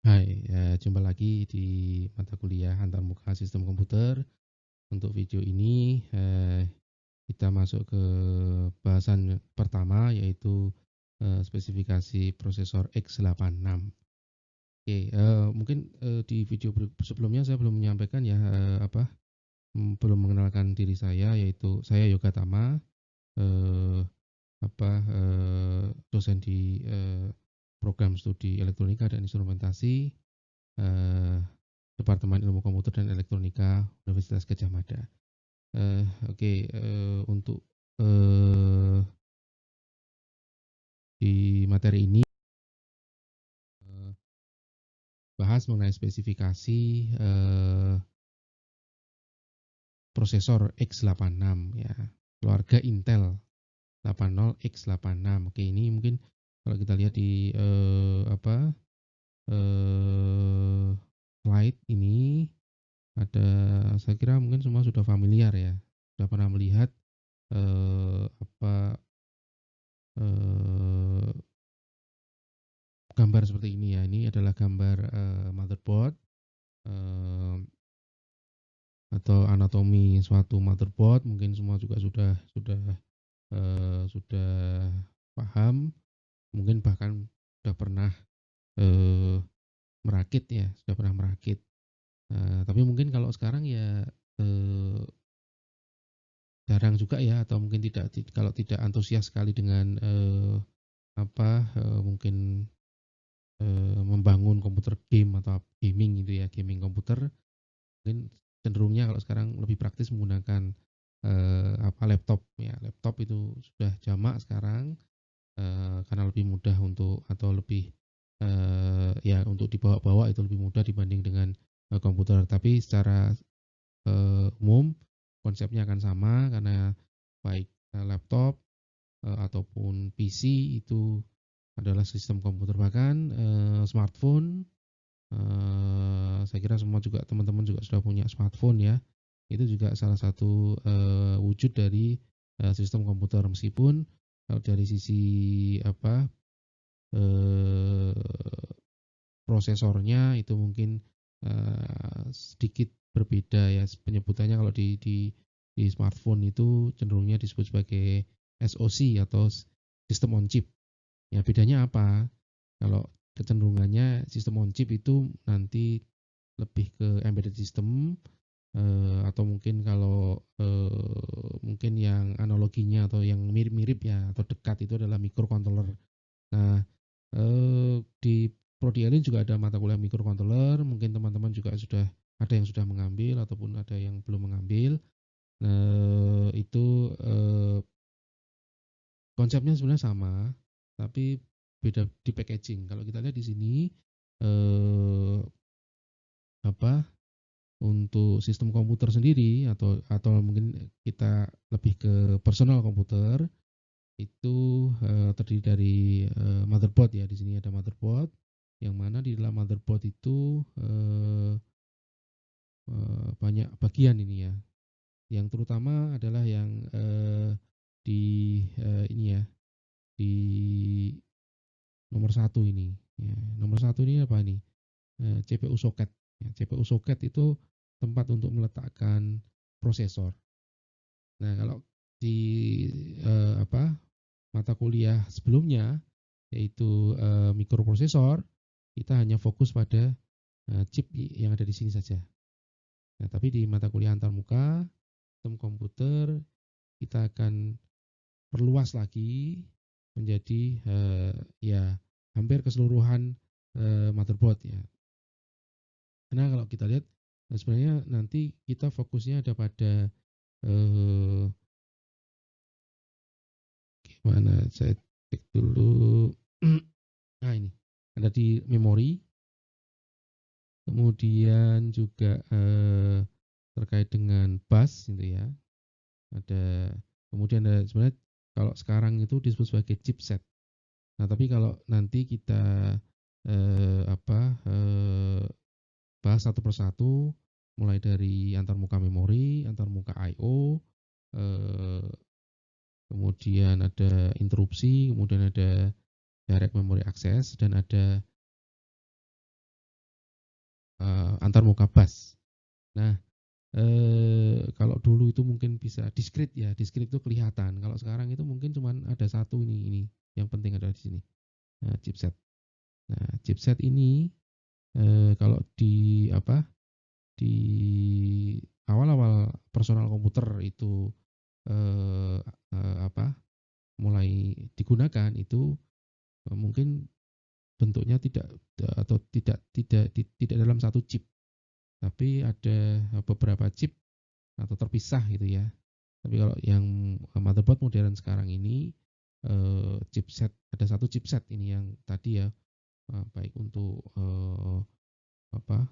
Hai, jumpa lagi di mata kuliah antarmuka sistem komputer. Untuk video ini, kita masuk ke bahasan pertama yaitu, spesifikasi prosesor x86. Oke, mungkin, di video sebelumnya saya belum menyampaikan ya, belum mengenalkan diri saya yaitu saya Yoga Tama, eee, dosen di, program studi elektronika dan instrumentasi, eee Departemen Ilmu Komputer dan Elektronika Universitas Gadjah Mada. Oke, untuk, di materi ini, eee, bahas mengenai spesifikasi, prosesor x86 ya, keluarga Intel 80X86. Oke, ini mungkin kalau kita lihat di, slide ini ada, saya kira mungkin semua sudah familiar ya, sudah pernah melihat, eee, apa, eee gambar seperti ini ya. Ini adalah gambar, motherboard, eee, atau anatomi suatu motherboard. Mungkin semua juga sudah paham, mungkin bahkan sudah pernah, eee, merakit ya, sudah pernah merakit. Tapi mungkin kalau sekarang ya, eee, jarang juga ya, atau mungkin kalau tidak antusias sekali dengan, mungkin, membangun komputer game atau gaming gitu ya, gaming komputer. Mungkin cenderungnya kalau sekarang lebih praktis menggunakan, laptop ya, laptop itu sudah jamak sekarang, karena lebih mudah untuk atau lebih, ya untuk dibawa-bawa itu lebih mudah dibanding dengan, komputer. Tapi secara, umum konsepnya akan sama karena baik, laptop, ataupun PC itu adalah sistem komputer, bahkan, smartphone. Saya kira semua juga teman-teman juga sudah punya smartphone ya. Itu juga salah satu, wujud dari, sistem komputer, meskipun kalau dari sisi apa, eee, prosesornya itu mungkin, sedikit berbeda ya penyebutannya. Kalau di smartphone itu cenderungnya disebut sebagai SoC atau System on Chip. Ya bedanya apa? Kalau kecenderungannya sistem on chip itu nanti lebih ke embedded system, atau mungkin kalau, mungkin yang analoginya atau yang mirip-mirip ya atau dekat itu adalah microcontroller. Nah, di prodi ini juga ada mata kuliah microcontroller, mungkin teman-teman juga sudah ada yang sudah mengambil ataupun ada yang belum mengambil. Itu, konsepnya sebenarnya sama, tapi beda di packaging. Kalau kita lihat di sini, eee, apa, untuk sistem komputer sendiri atau mungkin kita lebih ke personal komputer, itu, terdiri dari, motherboard ya. Di sini ada motherboard, yang mana di dalam motherboard itu, banyak bagian ini ya, yang terutama adalah yang, di, ini ya, di nomor satu ini, ya. Nomor satu ini apa ini, CPU socket, ya. CPU socket itu tempat untuk meletakkan prosesor. Nah, kalau di, mata kuliah sebelumnya, yaitu, mikroprosesor, kita hanya fokus pada, chip yang ada di sini saja. Nah, tapi di mata kuliah antarmuka, sistem komputer, kita akan perluas lagi menjadi, ya hampir keseluruhan, motherboard ya. Karena kalau kita lihat, sebenarnya nanti kita fokusnya ada pada, eee, gimana saya cek dulu. Nah ini, ada di memori, kemudian juga, terkait dengan bus gitu ya, ada, kemudian ada sebenarnya kalau sekarang itu disebut sebagai chipset. Nah, tapi kalau nanti kita, bahas satu persatu, mulai dari antarmuka memori, antarmuka I/O, eee, kemudian ada interupsi, kemudian ada direct memory access, dan ada antarmuka bus. Nah, kalau dulu itu mungkin bisa diskrit ya, diskrit itu kelihatan. Kalau sekarang itu mungkin cuman ada satu ini yang penting ada di sini, chipset. Nah, chipset ini kalau di apa, di awal-awal personal komputer itu eee apa, mulai digunakan itu, mungkin bentuknya tidak atau tidak dalam satu chip, tapi ada beberapa chip atau terpisah gitu ya. Tapi kalau yang motherboard modern sekarang ini, chipset ada satu chipset ini yang tadi ya, baik untuk, apa,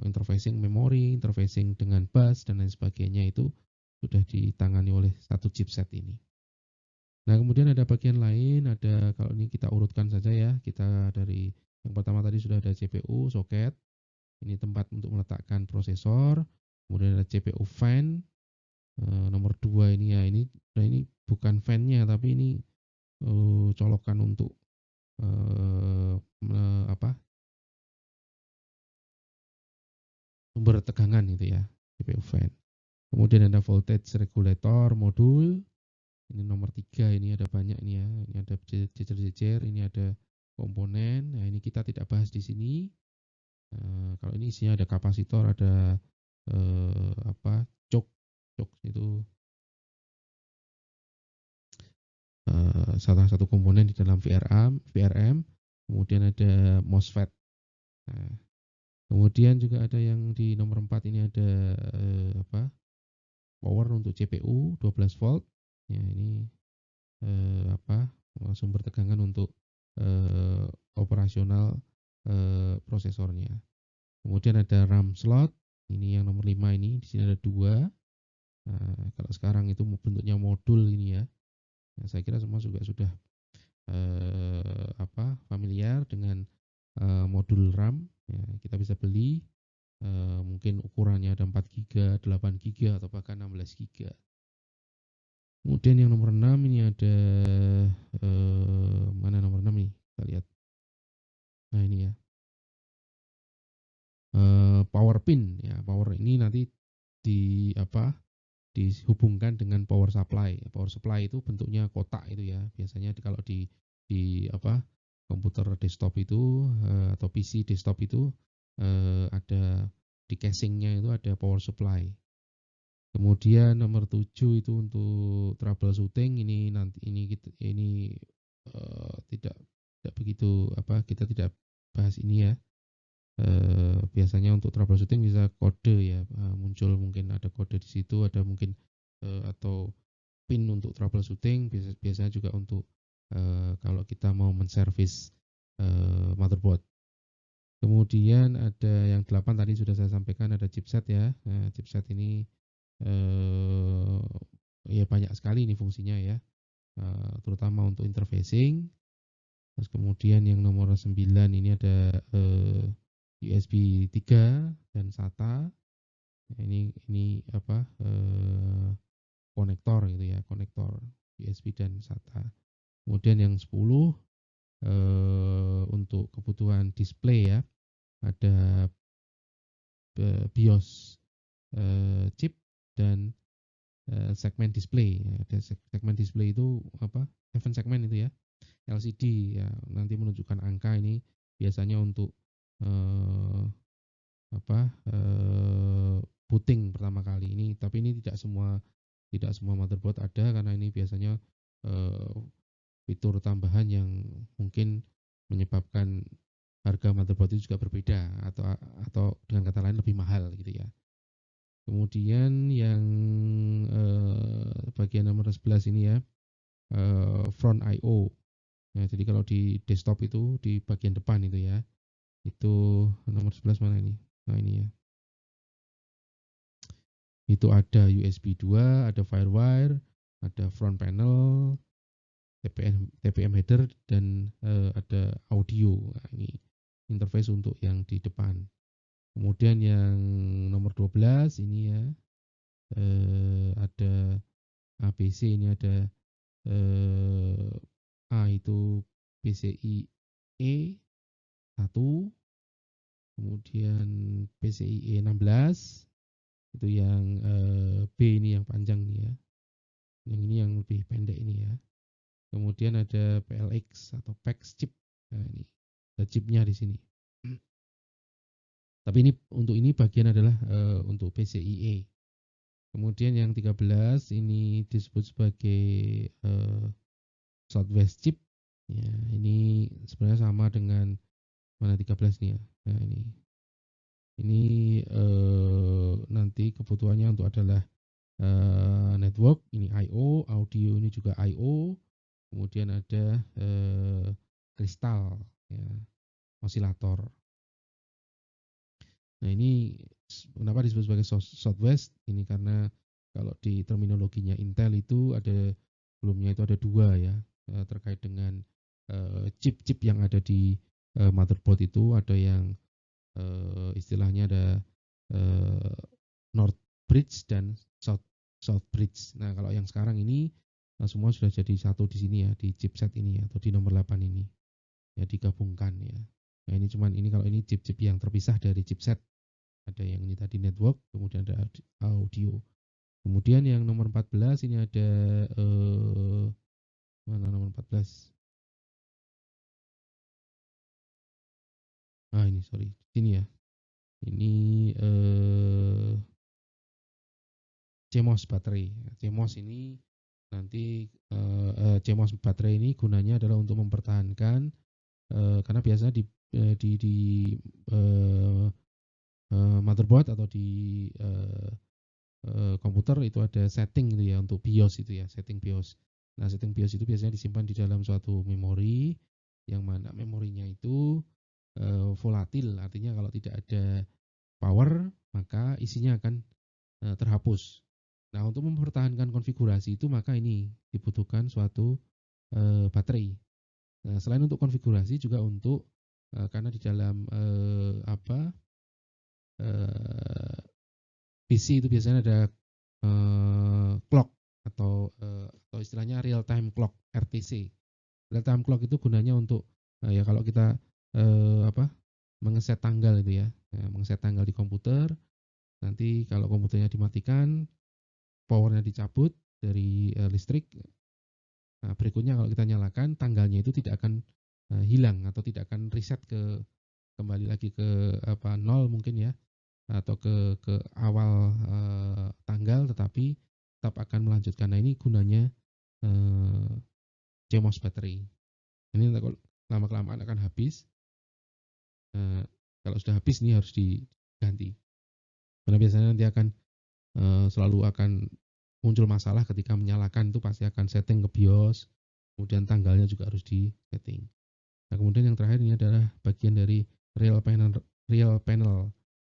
interfacing memori, interfacing dengan bus dan lain sebagainya itu sudah ditangani oleh satu chipset ini. Nah, kemudian ada bagian lain, ada kalau ini kita urutkan saja ya, kita dari yang pertama tadi sudah ada CPU, soket, ini tempat untuk meletakkan prosesor, kemudian ada CPU fan, nomor 2 ini ya, ini bukan fan-nya tapi ini colokan untuk apa, sumber tegangan itu ya, CPU fan. Kemudian ada voltage regulator modul, ini nomor 3 ini ada banyak nih ya, ini ada jejer-jejer, ini ada komponen. Nah, ini kita tidak bahas di sini. Kalau ini isinya ada kapasitor, ada apa, cok itu salah satu komponen di dalam VRM, kemudian ada MOSFET. Nah, kemudian juga ada yang di nomor 4 ini ada apa, power untuk CPU 12 volt. Ya, ini apa, sumber tegangan untuk operasional prosesornya. Kemudian ada RAM slot, ini yang nomor 5 ini, di sini ada 2. Nah, kalau sekarang itu bentuknya modul ini ya. Nah, saya kira semua juga sudah apa, familiar dengan modul RAM. Ya, kita bisa beli mungkin ukurannya ada 4 GB, 8 GB atau bahkan 16 GB. Kemudian yang nomor 6 ini ada mana nomor 6 nih? Kita lihat. Nah, ini ya. Power pin ya, power ini nanti di apa, dihubungkan dengan power supply. Power supply itu bentuknya kotak itu ya. Biasanya kalau di apa, komputer desktop itu atau PC desktop itu ada di casingnya itu ada power supply. Kemudian nomor 7 itu untuk troubleshooting, ini nanti ini tidak begitu apa, kita tidak bahas ini ya. Biasanya untuk troubleshooting bisa kode ya, muncul mungkin ada kode di situ, ada mungkin atau pin untuk troubleshooting, biasanya juga untuk kalau kita mau menservis motherboard. Kemudian ada yang 8 tadi sudah saya sampaikan, ada chipset ya. Nah, chipset ini eh, ya banyak sekali ini fungsinya ya, terutama untuk interfacing. Terus kemudian yang nomor 9 ini ada USB 3 dan SATA. Nah, ini apa, konektor gitu ya, konektor USB dan SATA. Kemudian yang 10 untuk kebutuhan display ya, ada BIOS chip dan segmen display. Ada segmen display itu apa? 7 segmen itu ya. LCD ya, nanti menunjukkan angka ini biasanya untuk eh, apa, booting pertama kali ini, tapi ini tidak semua motherboard ada karena ini biasanya eh, fitur tambahan yang mungkin menyebabkan harga motherboard itu juga berbeda atau dengan kata lain lebih mahal gitu ya. Kemudian yang bagian nomor 11 ini ya, front I/O. Ya, jadi kalau di desktop itu di bagian depan itu ya, itu nomor 11 mana ini? Nah, ini ya. Itu ada USB 2, ada Firewire, ada front panel, TPM header dan ada audio. Nah, ini interface untuk yang di depan. Kemudian yang nomor 12 ini ya, ada ABC, ini ada A itu PCIe 1, kemudian PCIe 16 itu yang B ini yang panjang nih ya. Yang ini yang lebih pendek ini ya. Kemudian ada PLX atau PAX chip. Nah, ini ada chipnya di sini. Tapi ini untuk ini bagian adalah untuk PCIe. Kemudian yang 13 ini disebut sebagai Southwest chip. Ya, ini sebenarnya sama dengan mana 13 nih ya. Nah, ini nanti kebutuhannya untuk adalah network, ini I/O, audio ini juga I/O, kemudian ada kristal, ya, osilator. Nah ini kenapa disebut sebagai Southwest? Ini karena kalau di terminologinya Intel itu ada sebelumnya itu ada dua ya terkait dengan chip-chip yang ada di motherboard itu ada yang istilahnya ada eh, North Bridge dan South Bridge. Nah kalau yang sekarang ini semua sudah jadi satu di sini ya di chipset ini ya, atau di nomor 8 ini ya digabungkan ya. Nah ini cuman ini kalau ini chip-chip yang terpisah dari chipset. Ada yang ini tadi network, kemudian ada audio. Kemudian yang nomor 14 ini ada mana nomor 14? Ah ini sorry, sini ya. Ini CMOS baterai. CMOS ini nanti CMOS baterai ini gunanya adalah untuk mempertahankan karena biasa di eh, motherboard atau di komputer itu ada setting gitu ya untuk BIOS itu ya, setting BIOS. Nah, setting BIOS itu biasanya disimpan di dalam suatu memori yang mana memorinya itu volatil, artinya kalau tidak ada power maka isinya akan terhapus. Nah, untuk mempertahankan konfigurasi itu maka ini dibutuhkan suatu baterai. Nah, selain untuk konfigurasi juga untuk karena di dalam eh, PC itu biasanya ada clock atau istilahnya real time clock RTC. Real time clock itu gunanya untuk ya kalau kita apa mengeset tanggal itu ya, mengeset tanggal di komputer. Nanti kalau komputernya dimatikan, powernya dicabut dari listrik. Nah, berikutnya kalau kita nyalakan, tanggalnya itu tidak akan hilang atau tidak akan reset kembali lagi ke nol mungkin ya, atau ke awal tanggal, tetapi tetap akan melanjutkan. Nah ini gunanya eh, CMOS baterai. Ini kalau lama kelamaan akan habis. Kalau sudah habis ini harus diganti. Karena biasanya nanti akan selalu akan muncul masalah ketika menyalakan itu pasti akan setting ke BIOS, kemudian tanggalnya juga harus di setting. Nah kemudian yang terakhir ini adalah bagian dari real panel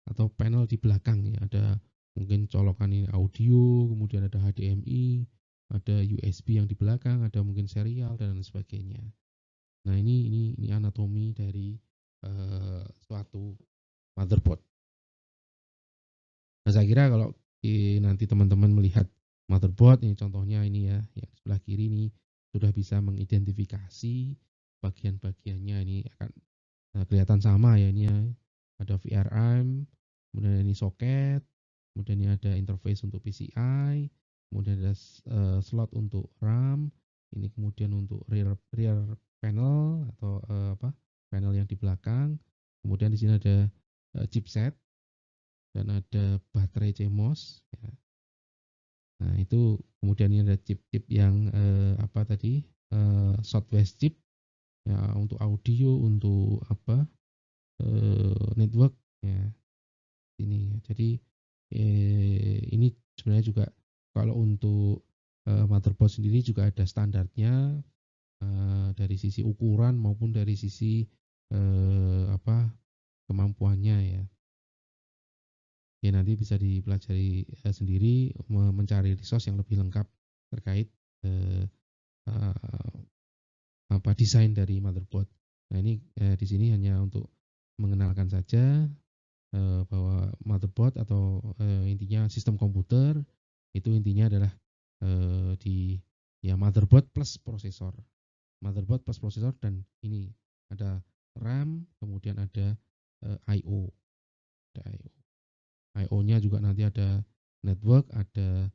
atau panel di belakang ya, ada mungkin colokan ini audio, kemudian ada HDMI, ada USB yang di belakang, ada mungkin serial dan lain sebagainya. Nah ini anatomi dari suatu motherboard. Nah saya kira kalau nanti teman-teman melihat motherboard ini contohnya ini ya, yang sebelah kiri ini sudah bisa mengidentifikasi bagian-bagiannya, ini akan kelihatan sama ya, ini ya ada VRM, kemudian ini soket, kemudian ini ada interface untuk PCI, kemudian ada slot untuk RAM, ini kemudian untuk rear panel atau panel yang di belakang, kemudian di sini ada chipset dan ada baterai CMOS ya. Nah itu kemudian ini ada chip-chip yang tadi Southwest chip ya, untuk audio, untuk network ya ini. Jadi ini sebenarnya juga kalau untuk motherboard sendiri juga ada standarnya dari sisi ukuran maupun dari sisi kemampuannya ya. Ya nanti bisa dipelajari sendiri, mencari resource yang lebih lengkap terkait eh, desain dari motherboard. Nah ini di sini hanya untuk mengenalkan saja bahwa motherboard atau intinya sistem komputer itu intinya adalah di ya motherboard plus prosesor. Motherboard plus prosesor dan ini ada RAM, kemudian ada I/O, ada I/O. I/O-nya juga nanti ada network, ada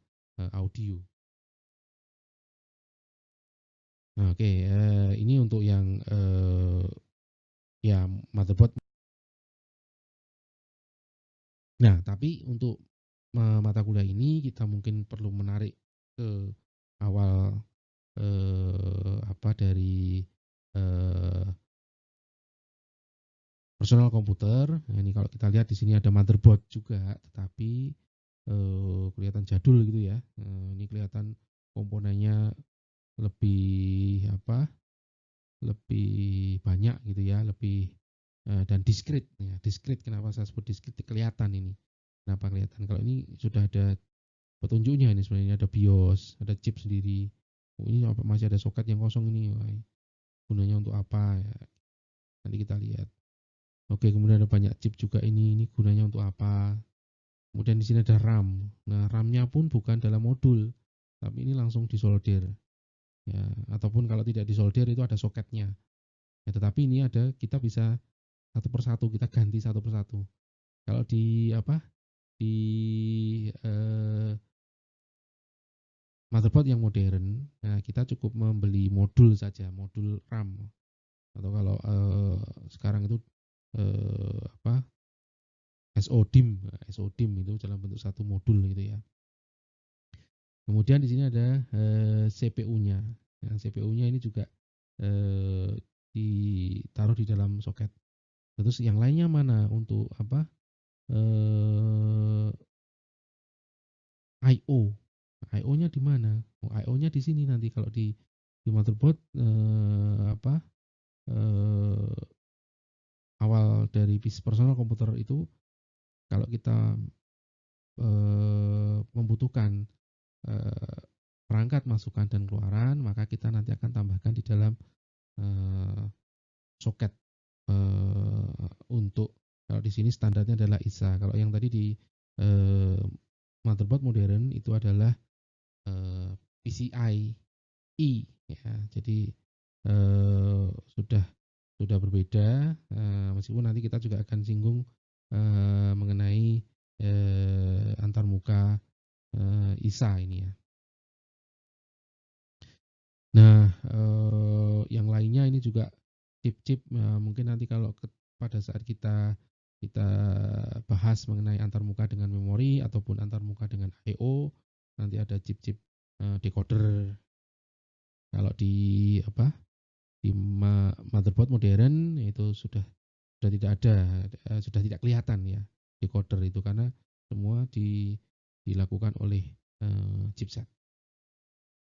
audio. Nah, oke, ini untuk yang ya motherboard. Nah, tapi untuk mata kuliah ini kita mungkin perlu menarik ke awal apa dari eh, personal komputer. Nah, ini kalau kita lihat di sini ada motherboard juga, tetapi kelihatan jadul gitu ya. Ini kelihatan komponennya lebih apa? Lebih banyak gitu ya, lebih dan diskret ya. Diskret, kenapa saya sebut diskret? Kelihatan ini. Kenapa kelihatan? Kalau ini sudah ada petunjuknya, ini sebenarnya ada BIOS, ada chip sendiri. Oh, ini masih ada soket yang kosong ini. Wah, gunanya untuk apa ya? Nanti kita lihat. Oke, kemudian ada banyak chip juga ini. Ini gunanya untuk apa? Kemudian di sini ada RAM. Nah, RAM-nya pun bukan dalam modul, tapi ini langsung disolder. Ya, ataupun kalau tidak disolder itu ada soketnya. Ya, tetapi ini ada, kita bisa satu persatu, kita ganti satu persatu. Kalau di apa? Di motherboard yang modern, nah kita cukup membeli modul saja, modul RAM. Atau kalau sekarang itu apa? SODIMM, SODIMM itu dalam bentuk satu modul gitu ya. Kemudian di sini ada CPU-nya. Nah, CPU-nya ini juga eh, ditaruh di dalam soket. Terus yang lainnya mana untuk apa? Eh, I/O. I/O-nya di mana? Oh, I/O-nya di sini nanti kalau di motherboard apa? Eh, awal dari personal komputer itu kalau kita membutuhkan eh, perangkat masukan dan keluaran, maka kita nanti akan tambahkan di dalam eh, soket untuk kalau di sini standarnya adalah ISA. Kalau yang tadi di eh, motherboard modern itu adalah eh, PCI I ya. Jadi sudah berbeda, meskipun nanti kita juga akan singgung mengenai antarmuka ISA ini ya. Nah, yang lainnya ini juga chip-chip, mungkin nanti kalau pada saat kita kita bahas mengenai antarmuka dengan memori ataupun antarmuka dengan I/O, nanti ada chip-chip decoder. Kalau di apa? Di motherboard modern itu sudah tidak ada, sudah tidak kelihatan ya decoder itu, karena semua dilakukan oleh chipset.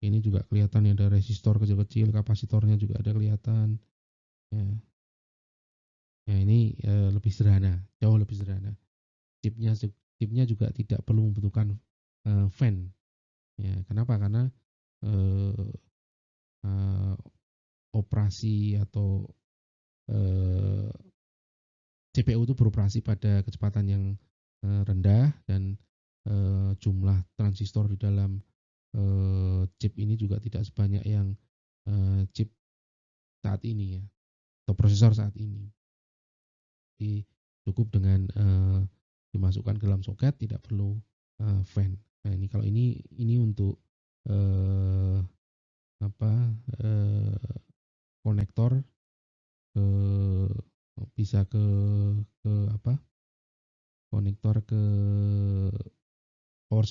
Ini juga kelihatan ada resistor kecil-kecil, kapasitornya juga ada kelihatan. Ya, ya ini lebih sederhana, jauh lebih sederhana. Chipnya juga tidak perlu membutuhkan fan. Ya, kenapa? Karena eh, eh, operasi atau eh, CPU itu beroperasi pada kecepatan yang rendah, dan jumlah transistor di dalam chip ini juga tidak sebanyak yang chip saat ini ya, atau prosesor saat ini. Jadi cukup dengan dimasukkan ke dalam soket, tidak perlu fan. Nah, ini kalau ini untuk eh, apa konektor ke bisa ke apa? Konektor ke power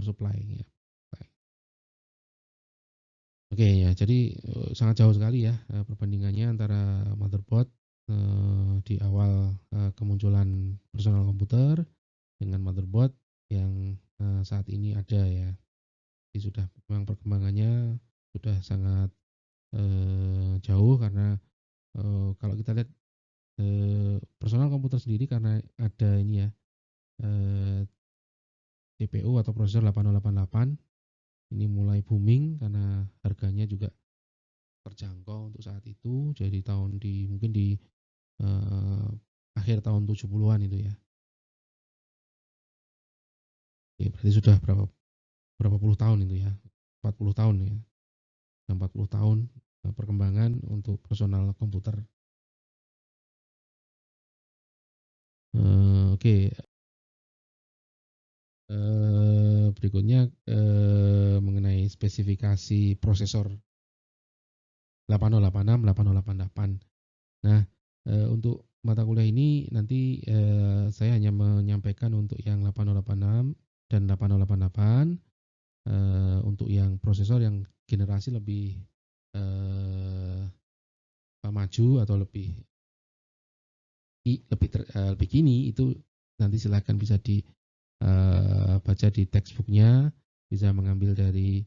supply ya. Oke ya, jadi sangat jauh sekali ya perbandingannya antara motherboard di awal kemunculan personal komputer dengan motherboard yang saat ini ada ya. Jadi sudah memang perkembangannya sudah sangat jauh, karena kalau kita lihat personal komputer sendiri karena ada ini ya eh, CPU atau prosesor 8088 ini mulai booming karena harganya juga terjangkau untuk saat itu. Jadi mungkin di eh, akhir tahun 70-an itu ya. Ya, berarti sudah berapa puluh tahun itu ya. 40 tahun ya. 40 tahun perkembangan untuk personal komputer. Oke, berikutnya, mengenai spesifikasi prosesor 8086, 8088. Nah, untuk mata kuliah ini nanti, saya hanya menyampaikan untuk yang 8086 dan 8088, untuk yang prosesor yang generasi lebih, eee, maju atau lebih kini itu nanti silakan bisa baca di textbook-nya, bisa mengambil dari,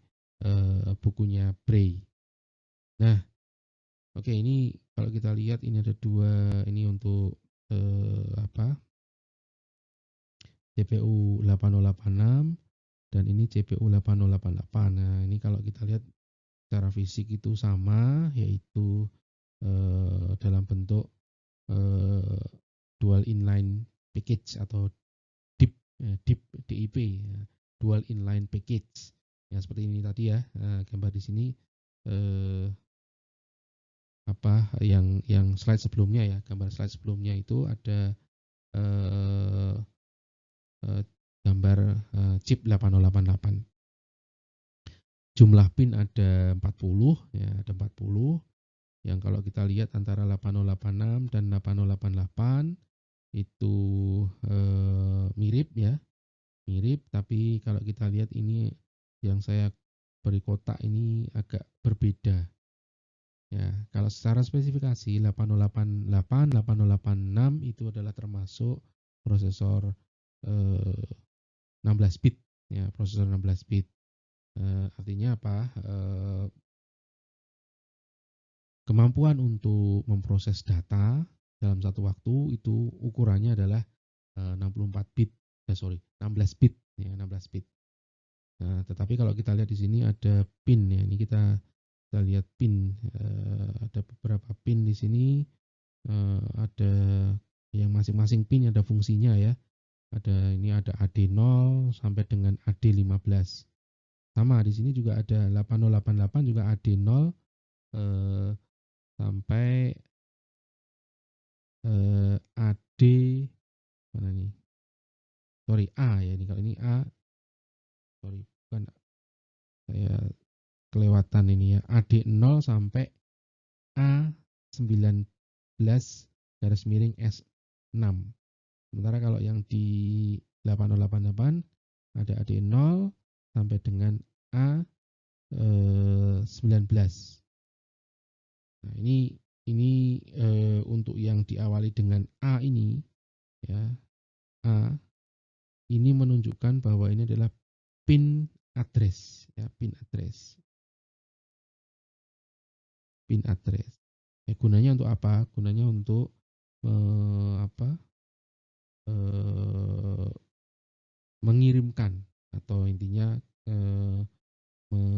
bukunya Bray. Nah, oke, ini kalau kita lihat ini ada 2 ini untuk, apa, CPU 8086 dan ini CPU 8088. Nah, ini kalau kita lihat secara fisik itu sama, yaitu, dalam bentuk, eee, dual inline package atau DIP, DIP, ya, dual inline package. Ya seperti ini tadi ya, gambar di sini, eee, yang slide sebelumnya ya, gambar slide sebelumnya itu ada, eee eee, gambar, chip 8088. Jumlah pin ada 40 ya, ada 40, yang kalau kita lihat antara 8086 dan 8088 itu, mirip ya, mirip, tapi kalau kita lihat ini yang saya beri kotak ini agak berbeda. Ya, kalau secara spesifikasi 8088, 8086 itu adalah termasuk prosesor, 16 bit ya, prosesor 16 bit. Artinya apa? Kemampuan untuk memproses data dalam satu waktu itu ukurannya adalah, 64 bit, sorry, 16 bit ya, 16 bit. Nah, tetapi kalau kita lihat di sini ada pin ya, ini kita lihat pin, ada beberapa pin di sini, ada yang masing-masing pin ada fungsinya ya. Ada AD0 sampai dengan AD15. Sama di sini juga ada 8088 juga AD0, sampai, AD mana nih? Sorry, A ya, ini kalau ini A, sorry bukan, saya kelewatan ini ya. AD0 sampai A19 garis miring S6. Sementara kalau yang di 8088 ada AD0 sampai dengan A19. Nah, ini, untuk yang diawali dengan A ini ya, A ini menunjukkan bahwa ini adalah pin address ya, pin address. Pin address. Gunanya untuk apa? Gunanya untuk, apa, eee, mengirimkan atau intinya, eee,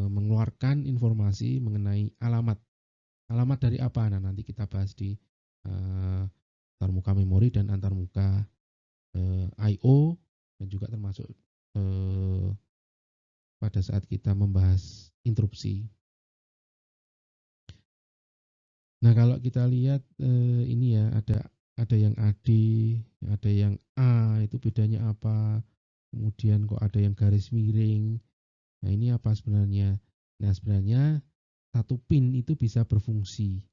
mengeluarkan informasi mengenai alamat. Alamat dari apa? Nah, nanti kita bahas di, antarmuka memori dan antarmuka, I/O, dan juga termasuk, eee, pada saat kita membahas interupsi. Nah, kalau kita lihat, ini ya, ada yang AD, ada yang A, itu bedanya apa? Kemudian kok ada yang garis miring. Nah, ini apa sebenarnya? Nah, sebenarnya satu pin itu bisa berfungsi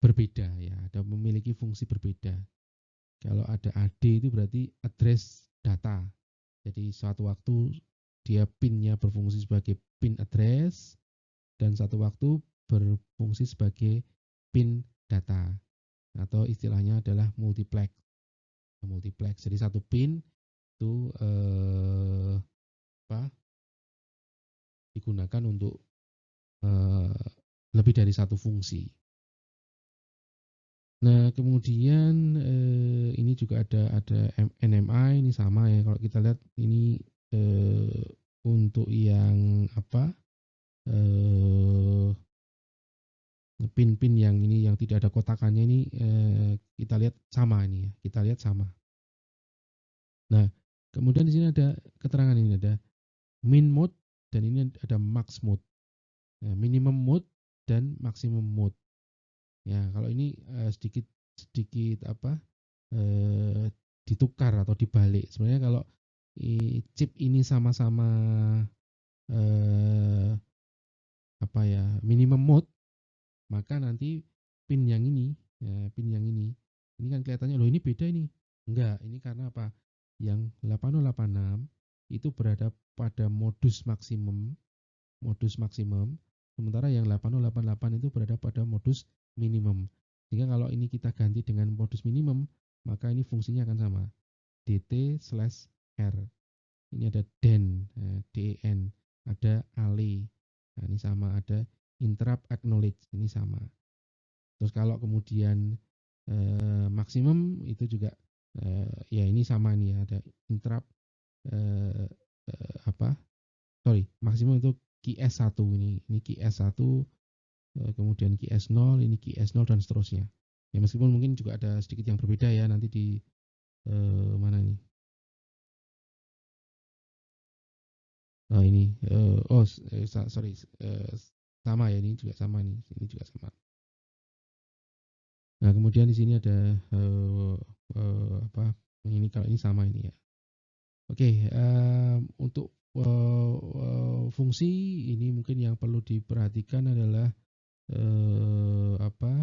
berbeda ya, ada memiliki fungsi berbeda. Kalau ada AD itu berarti address data. Jadi suatu waktu dia pinnya berfungsi sebagai pin address dan satu waktu berfungsi sebagai pin data atau istilahnya adalah multiplex. Multiplex. Jadi satu pin itu, apa, digunakan untuk, lebih dari satu fungsi. Nah, kemudian, ini juga ada NMI, ini sama ya, kalau kita lihat ini, untuk yang apa, eee, pin-pin yang ini yang tidak ada kotakannya ini, kita lihat sama ini ya, kita lihat sama. Nah, kemudian di sini ada keterangan ini, ada min mode dan ini ada max mode. Nah, minimum mode dan maximum mode. Ya, kalau ini, sedikit sedikit apa, ditukar atau dibalik. Sebenarnya kalau chip ini sama-sama eh, apa ya, minimum mode, maka nanti pin yang ini, ya, pin yang ini kan kelihatannya loh ini beda ini. Enggak, ini karena apa? Yang 8086 itu berada pada modus maksimum, sementara yang 8088 itu berada pada modus minimum. Sehingga kalau ini kita ganti dengan modus minimum, maka ini fungsinya akan sama. DT/R. Ini ada DEN, DEN, ada ALE. Nah, ini sama, ada interrupt acknowledge, ini sama. Terus kalau kemudian maksimum itu juga ya ini sama nih, ada interrupt eh, apa? Sorry, maksimum itu QS1 ini QS1, kemudian QS0, ini QS0 dan seterusnya. Ya meskipun mungkin juga ada sedikit yang berbeda ya nanti di mana nih? Ini sorry, sama ya, ini juga sama nih, ini juga sama. Nah kemudian di sini ada apa? Ini kalau ini sama ini ya. Oke, untuk fungsi ini mungkin yang perlu diperhatikan adalah apa?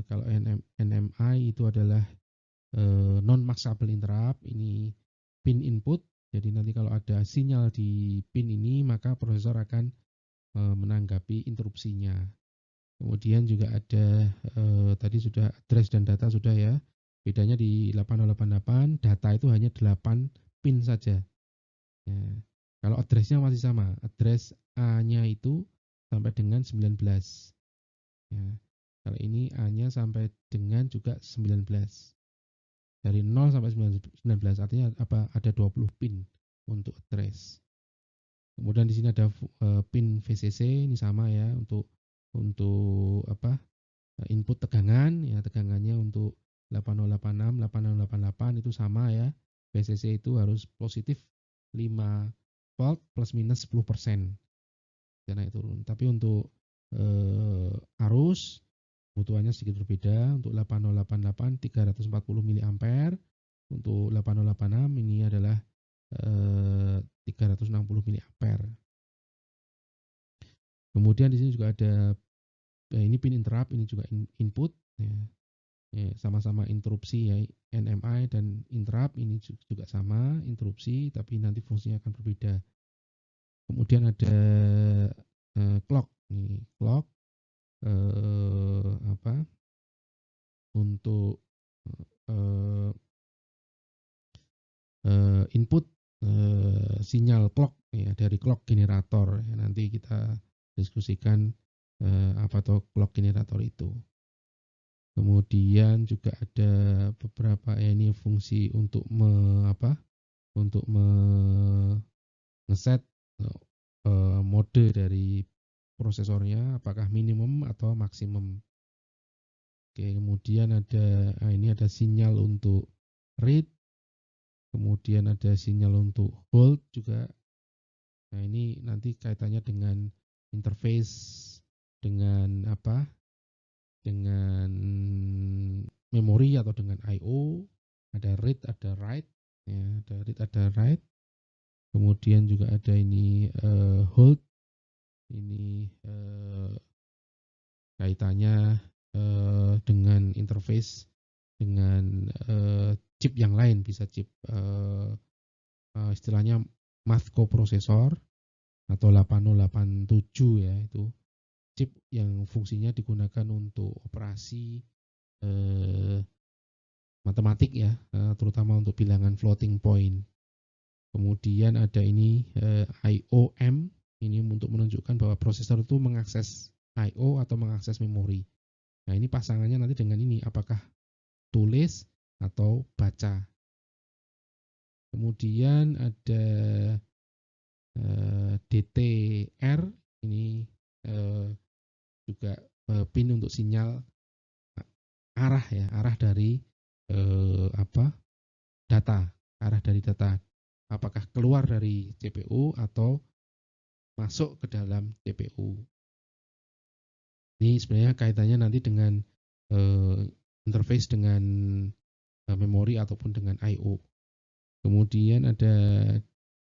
Kalau NMI itu adalah non maskable interrupt, ini pin input. Jadi nanti kalau ada sinyal di pin ini, maka prosesor akan menanggapi interupsinya. Kemudian juga ada tadi sudah address dan data sudah ya. Bedanya di 8088 data itu hanya 8 pin saja. Ya. Kalau addressnya masih sama, address A-nya itu sampai dengan 19. Ya. Kalau ini A-nya sampai dengan juga 19. Dari 0 sampai 19 artinya apa? Ada 20 pin untuk address. Kemudian di sini ada pin VCC, ini sama ya untuk apa? Input tegangan, ya tegangannya untuk 8086, 8088 itu sama ya. VCC itu harus positif 5 volt plus minus 10%. Ya naik turun. Tapi untuk arus kebutuhannya sedikit berbeda. Untuk 8088 340 mA, untuk 8086 ini adalah 360 mA. Kemudian di sini juga ada ini pin interrupt, ini juga input ya. Ya, sama-sama interupsi ya, NMI dan interrupt ini juga sama interupsi tapi nanti fungsinya akan berbeda. Kemudian ada clock, ini clock apa untuk input sinyal clock ya dari clock generator ya, nanti kita diskusikan apa tuh clock generator itu. Kemudian juga ada beberapa ya, ini fungsi untuk ngeset mode dari prosesornya apakah minimum atau maksimum. Oke, kemudian ada ini ada sinyal untuk read, kemudian ada sinyal untuk hold juga. Nah, ini nanti kaitannya dengan interface dengan apa? Dengan memori atau dengan I/O. Ada read, ada write, ya, ada read, ada write. Kemudian juga ada ini hold. Ini kaitannya dengan interface dengan chip yang lain, bisa chip istilahnya math coprocessor atau 8087 ya, itu chip yang fungsinya digunakan untuk operasi matematik ya, terutama untuk bilangan floating point. Kemudian ada ini IOM, ini untuk menunjukkan bahwa prosesor itu mengakses I/O atau mengakses memori. Nah ini pasangannya nanti dengan ini, apakah tulis atau baca. Kemudian ada DTR, ini juga pin untuk sinyal arah ya, arah dari data, arah dari data. Apakah keluar dari CPU atau masuk ke dalam CPU. Ini sebenarnya kaitannya nanti dengan interface dengan memori ataupun dengan I/O. Kemudian ada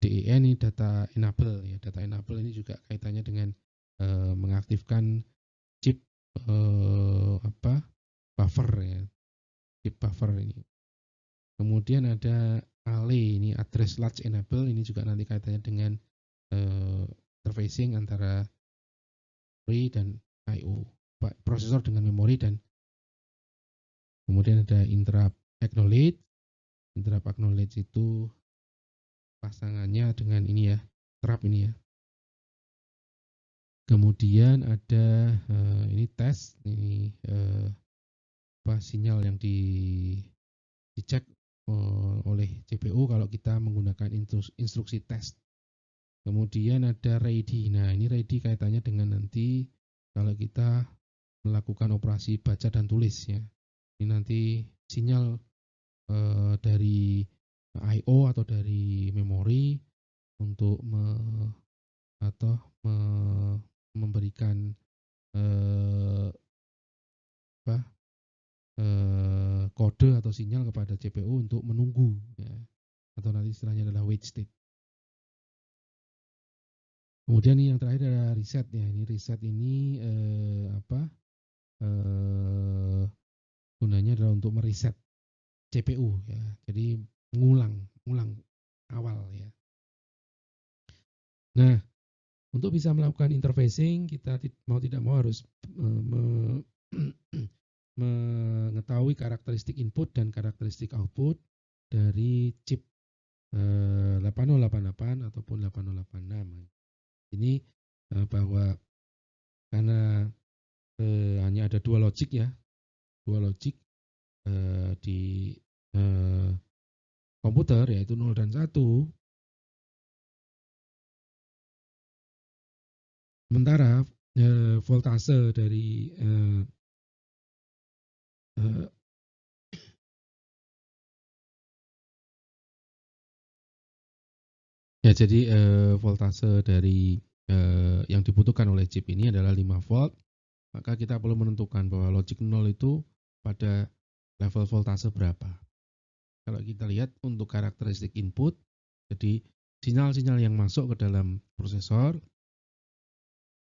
DEN ini data enable ya. Data enable ini juga kaitannya dengan mengaktifkan chip buffer ya, chip buffer ini. Kemudian ada ALE ini address latch enable, ini juga nanti kaitannya dengan interfacing antara memori dan I/O, prosesor dengan memori. Dan kemudian ada interrupt acknowledge. Interrupt acknowledge itu pasangannya dengan ini ya, interrupt ini ya. Kemudian ada ini tes, ini sinyal yang dicek oleh CPU kalau kita menggunakan instruksi test. Kemudian ada ready. Nah, ini ready kaitannya dengan nanti kalau kita melakukan operasi baca dan tulis ya. Ini nanti sinyal dari I/O atau dari memori untuk memberikan kode atau sinyal kepada CPU untuk menunggu ya, atau nanti istilahnya adalah wait state. Kemudian ini yang terakhir adalah reset ya. Ini reset ini gunanya adalah untuk mereset CPU ya. Jadi ngulang awal ya. Nah, untuk bisa melakukan interfacing kita mau tidak mau harus mengetahui karakteristik input dan karakteristik output dari chip 8088 ataupun 8086. Ini bahwa karena hanya ada dua logic ya, di komputer yaitu 0 dan 1. Sementara voltase dari ya jadi voltase dari yang dibutuhkan oleh chip ini adalah 5 volt. Maka kita perlu menentukan bahwa logic 0 itu pada level voltase berapa. Kalau kita lihat untuk karakteristik input, jadi sinyal-sinyal yang masuk ke dalam prosesor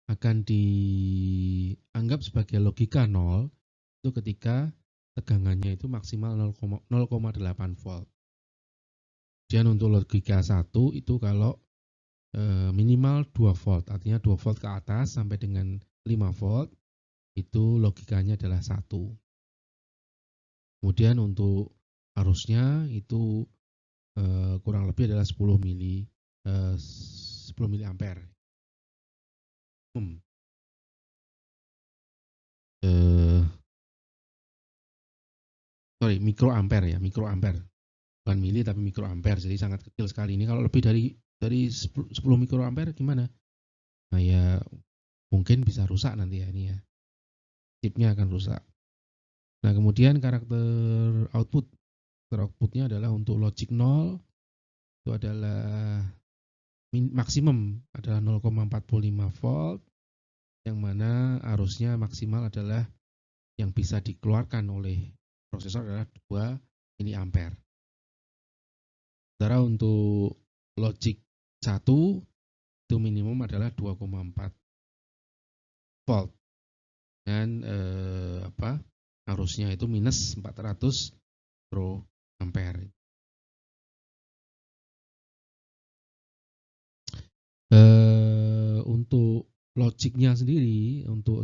akan dianggap sebagai logika 0 itu ketika tegangannya itu maksimal 0,8 volt. Kemudian untuk logika 1 itu kalau minimal 2 volt, artinya 2 volt ke atas sampai dengan 5 volt, itu logikanya adalah 1. Kemudian untuk arusnya itu kurang lebih adalah 10 miliampere. Mikroampere ya, mikroampere. Bukan mili tapi mikroampere, jadi sangat kecil sekali. Ini kalau lebih dari 10 mikroampere gimana? Nah ya mungkin bisa rusak nanti ya ini ya. Chipnya akan rusak. Nah kemudian karakter outputnya adalah untuk logic 0 itu adalah maksimum adalah 0,45 volt, yang mana arusnya maksimal adalah yang bisa dikeluarkan oleh prosesor adalah 2 miliampere. Sementara untuk logic 1 itu minimum adalah 2,4 volt dan arusnya itu minus 400 mikroampere. Untuk logiknya sendiri, untuk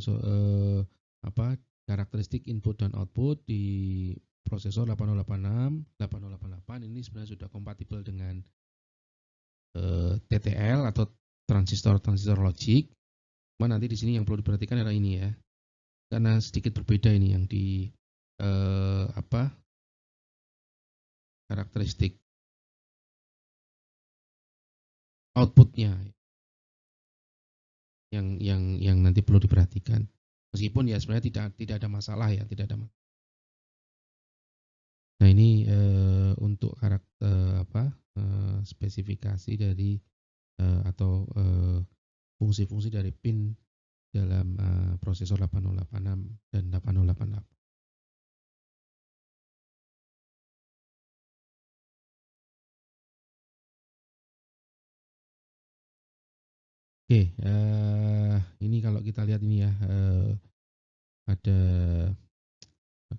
karakteristik input dan output di prosesor 8086, 8088 ini sebenarnya sudah kompatibel dengan TTL atau transistor logik. Cuma nanti di sini yang perlu diperhatikan adalah ini ya, karena sedikit berbeda ini yang di karakteristik outputnya yang nanti perlu diperhatikan. Meskipun ya sebenarnya tidak ada masalah ya, tidak ada. Nah ini untuk spesifikasi dari atau fungsi-fungsi dari pin dalam prosesor 8086 dan 8088. Oke, ini kalau kita lihat ini ya, ada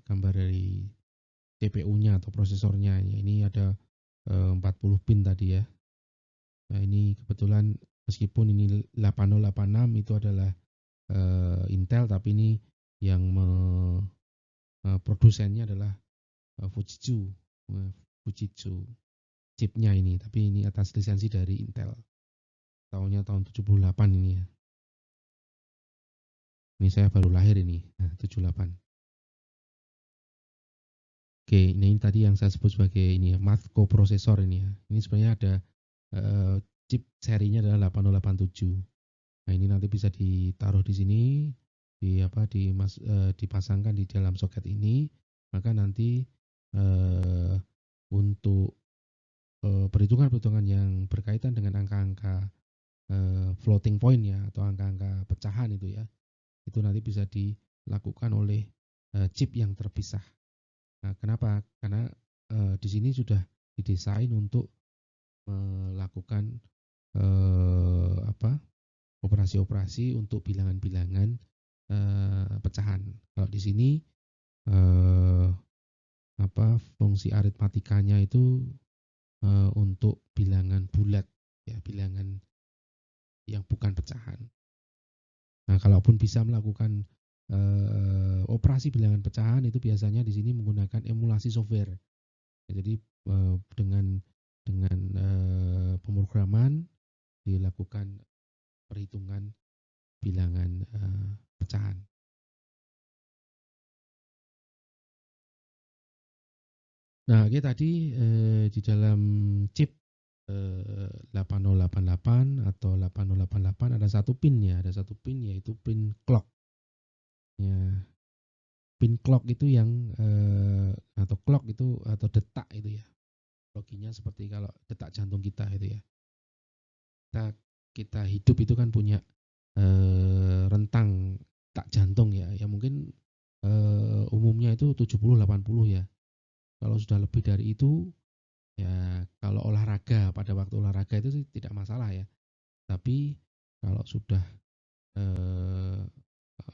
gambar dari CPU-nya atau prosesornya. Ini ada 40 pin tadi ya. Nah, ini kebetulan meskipun ini 8086 itu adalah Intel, tapi ini yang produsennya adalah Fujitsu. Fujitsu chipnya ini, tapi ini atas lisensi dari Intel. Tahunnya tahun 78 ini ya. Ini saya baru lahir ini, 78. Oke, ini tadi yang saya sebut sebagai ini ya, math coprocessor ini ya. Ini sebenarnya ada chip serinya adalah 8087. Nah, ini nanti bisa ditaruh di sini, dipasangkan di dalam soket ini, maka nanti untuk perhitungan-perhitungan yang berkaitan dengan angka-angka floating point ya, atau angka-angka pecahan itu ya, itu nanti bisa dilakukan oleh chip yang terpisah. Nah, kenapa? Karena di sini sudah didesain untuk melakukan operasi-operasi untuk bilangan-bilangan pecahan. Kalau di sini eh, fungsi aritmatikanya itu untuk bilangan bulat ya, bilangan yang bukan pecahan. Nah, kalaupun bisa melakukan operasi bilangan pecahan itu biasanya di sini menggunakan emulasi software. Ya, jadi dengan pemrograman dilakukan perhitungan bilangan pecahan. Nah, oke, tadi di dalam chip 8088 atau 8088 ada satu pin ya, ada satu pin yaitu pin clock. Ya, pin clock itu yang atau clock itu atau detak itu ya. Loginya seperti kalau detak jantung kita itu ya. Kita hidup itu kan punya rentang detak jantung ya. Ya mungkin umumnya itu 70-80 ya. Kalau sudah lebih dari itu ya, kalau olahraga, pada waktu olahraga itu sih tidak masalah ya. Tapi kalau sudah eh,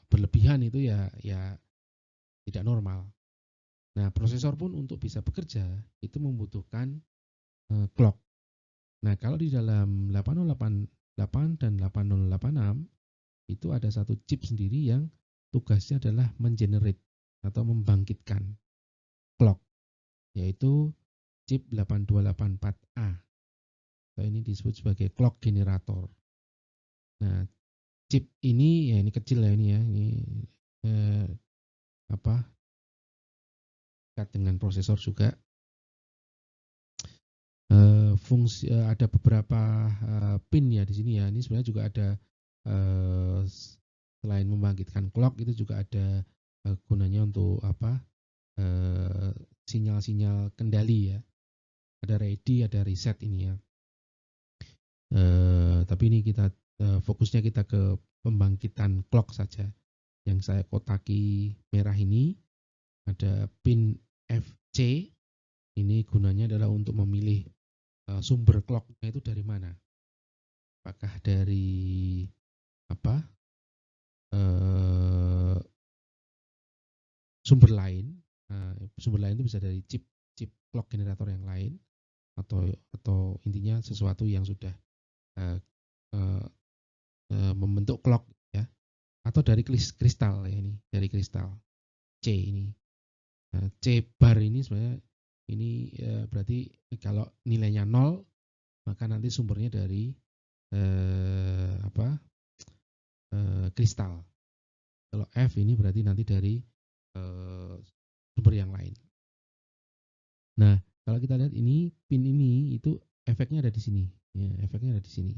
berlebihan itu ya tidak normal. Nah, prosesor pun untuk bisa bekerja itu membutuhkan clock. Nah, kalau di dalam 8088 dan 8086 itu ada satu chip sendiri yang tugasnya adalah mengenerate atau membangkitkan clock, yaitu chip 8284A. Ini disebut sebagai clock generator. Nah, chip ini ya, ini kecil ya, ini ya, ini eh, apa dekat dengan prosesor juga. Fungsi ada beberapa pin ya di sini ya. Ini sebenarnya juga ada selain membangkitkan clock itu juga ada gunanya untuk sinyal-sinyal kendali ya. Ada ready, ada reset ini ya. Tapi ini kita fokusnya kita ke pembangkitan clock saja. Yang saya kotaki merah ini ada pin FC. Ini gunanya adalah untuk memilih sumber clocknya itu dari mana. Apakah dari apa eh, sumber lain. Sumber lain itu bisa dari chip clock generator yang lain, atau intinya sesuatu yang sudah eh, eh, membentuk clock ya, atau dari kristal ya, ini dari kristal C ini. C bar ini sebenarnya ini berarti kalau nilainya 0 maka nanti sumbernya dari kristal. Kalau F ini berarti nanti dari sumber yang lain. Nah, kalau kita lihat ini pin ini itu efeknya ada di sini. Ya, efeknya ada di sini.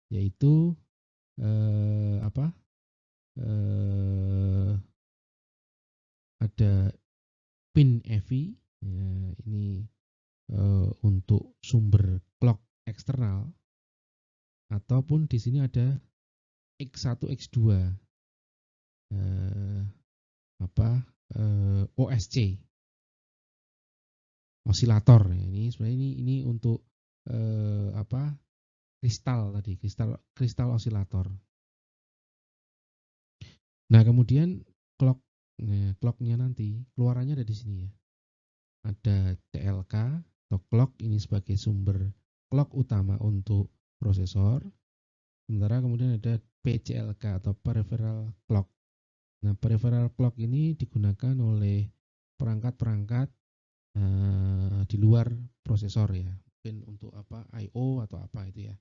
Yaitu eh, apa? Eh, ada pin EVI. Ya, ini untuk sumber clock eksternal, ataupun di sini ada X1 X2 eh, OSC, osilator. Ini sebenarnya ini untuk kristal tadi, kristal osilator. Nah, kemudian clock, clocknya nanti keluarannya ada di sini ya. Ada CLK atau clock ini sebagai sumber clock utama untuk prosesor. Sementara kemudian ada PCLK atau peripheral clock. Nah, peripheral clock ini digunakan oleh perangkat-perangkat di luar prosesor ya. Mungkin untuk apa I/O atau apa itu ya.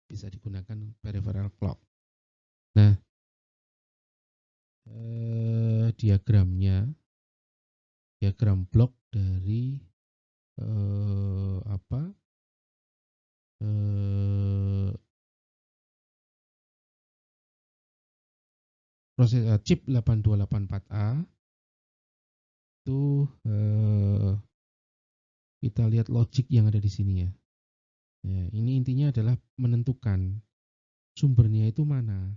Bisa digunakan peripheral clock. Nah, diagram blok dari proses chip 8284A itu kita lihat logic yang ada di sini ya. Ya, ini intinya adalah menentukan sumbernya itu mana.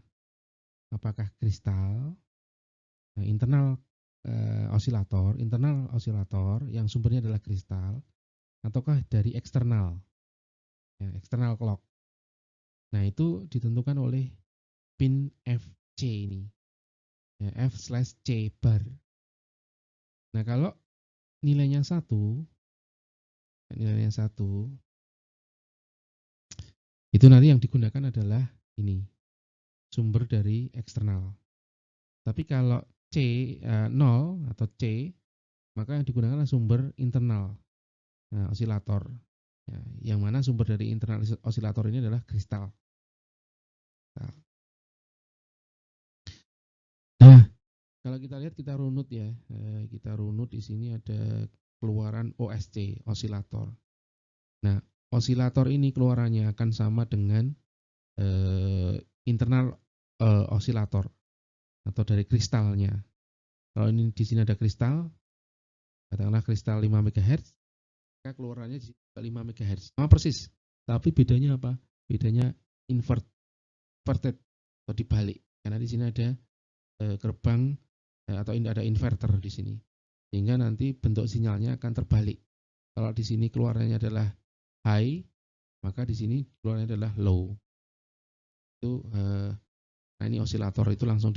Apakah kristal, internal osilator yang sumbernya adalah kristal, ataukah dari eksternal, ya, eksternal clock. Nah, itu ditentukan oleh pin FC ini, ya, F/C bar. Nah, kalau nilainya satu, itu nanti yang digunakan adalah ini, sumber dari eksternal. Tapi kalau C 0 atau C, maka yang digunakan adalah sumber internal osilator. Ya, yang mana sumber dari internal osilator ini adalah kristal. Nah, kalau kita lihat, kita runut ya, kita runut di sini ada keluaran OSC, osilator. Nah, osilator ini keluarannya akan sama dengan internal osilator atau dari kristalnya. Kalau ini di sini ada kristal, katakanlah kristal 5 MHz, maka keluarannya di 5 MHz. Sama persis. Tapi bedanya apa? Bedanya inverted atau dibalik. Karena di sini ada gerbang atau ada inverter di sini. Sehingga nanti bentuk sinyalnya akan terbalik. Kalau di sini keluarannya adalah high, maka di sini keluarannya adalah low. Itu nah ini osilator itu langsung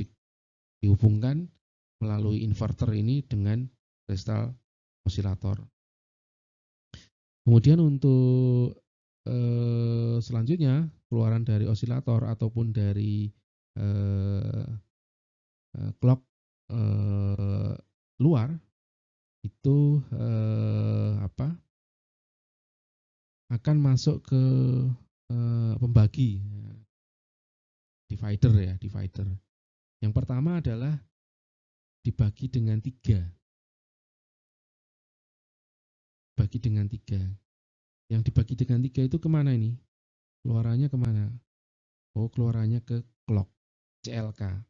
dihubungkan melalui inverter ini dengan kristal osilator. Kemudian untuk selanjutnya keluaran dari osilator ataupun dari clock luar itu akan masuk ke pembagi divider. Yang pertama adalah dibagi dengan 3. Yang dibagi dengan 3 itu kemana ini? Keluarannya kemana? Oh, keluarannya ke clock, CLK.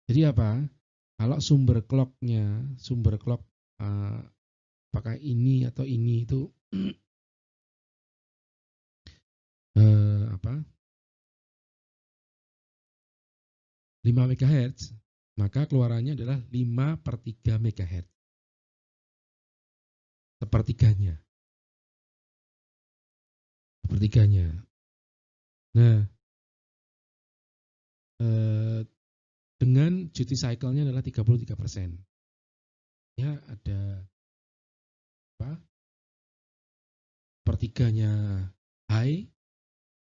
Jadi apa? Kalau sumber clock apakah ini atau ini itu 5 MHz, maka keluarannya adalah 5/3 MHz. Sepertiganya. Nah, dengan duty cycle-nya adalah 33%. Ya, ada sepertiganya high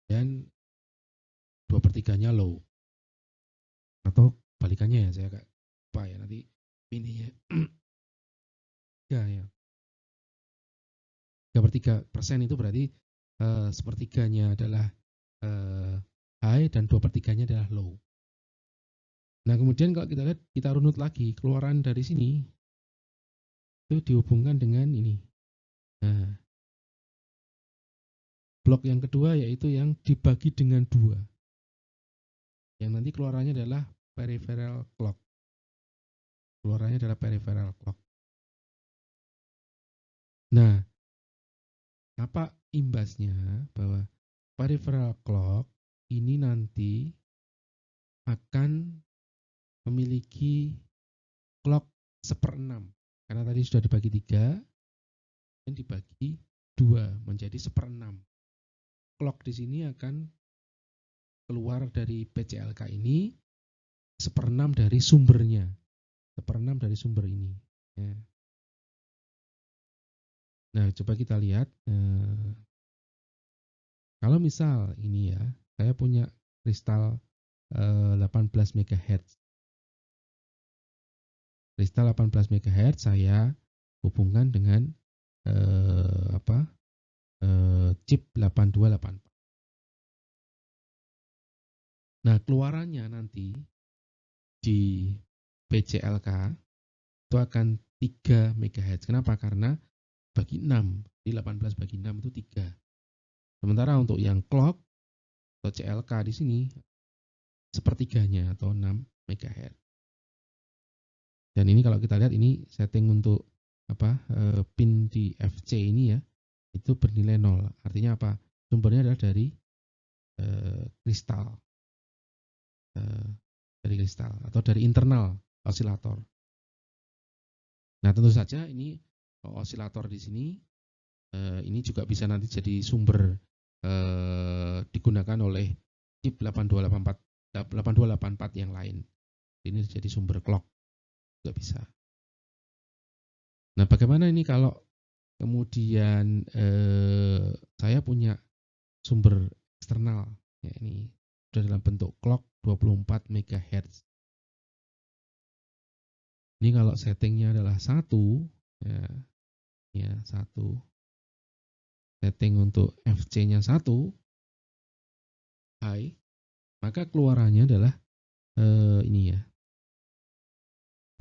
dan 2/3-nya low. Atau balikannya ya, saya agak lupa ya, nanti ininya. ya. 3/3% itu berarti sepertiganya adalah high dan 2/3-nya adalah low. Nah, kemudian kalau kita lihat, kita runut lagi keluaran dari sini itu dihubungkan dengan ini. Nah, blok yang kedua yaitu yang dibagi dengan 2. Yang nanti keluarannya adalah peripheral clock. Nah, apa imbasnya bahwa peripheral clock ini nanti akan memiliki clock 1/6. Karena tadi sudah dibagi 3 dan dibagi 2 menjadi 1/6. clock di sini akan keluar dari PCLK ini 1/6 dari sumbernya, 1/6 dari sumber ini. Ya. Nah, coba kita lihat. Kalau misal ini ya, saya punya kristal 18 MHz. Kristal 18 MHz saya hubungkan dengan chip 8284. Nah, keluarannya nanti di PCLK itu akan 3 MHz. Kenapa? Karena bagi 6, di 18 bagi 6 itu 3. Sementara untuk yang clock atau CLK di sini sepertiganya atau 6 MHz. Dan ini kalau kita lihat ini setting untuk pin di FC ini ya, itu bernilai 0. Artinya apa? Sumbernya adalah dari kristal. Dari kristal atau dari internal osilator. Nah, tentu saja ini osilator di sini ini juga bisa nanti jadi sumber digunakan oleh chip 8284 yang lain. Ini jadi sumber clock juga bisa. Nah, bagaimana ini kalau kemudian saya punya sumber eksternal, ya ini sudah dalam bentuk clock 24 MHz. Ini kalau settingnya adalah 1, ya 1. Setting untuk FC-nya 1, high, maka keluarannya adalah ini ya.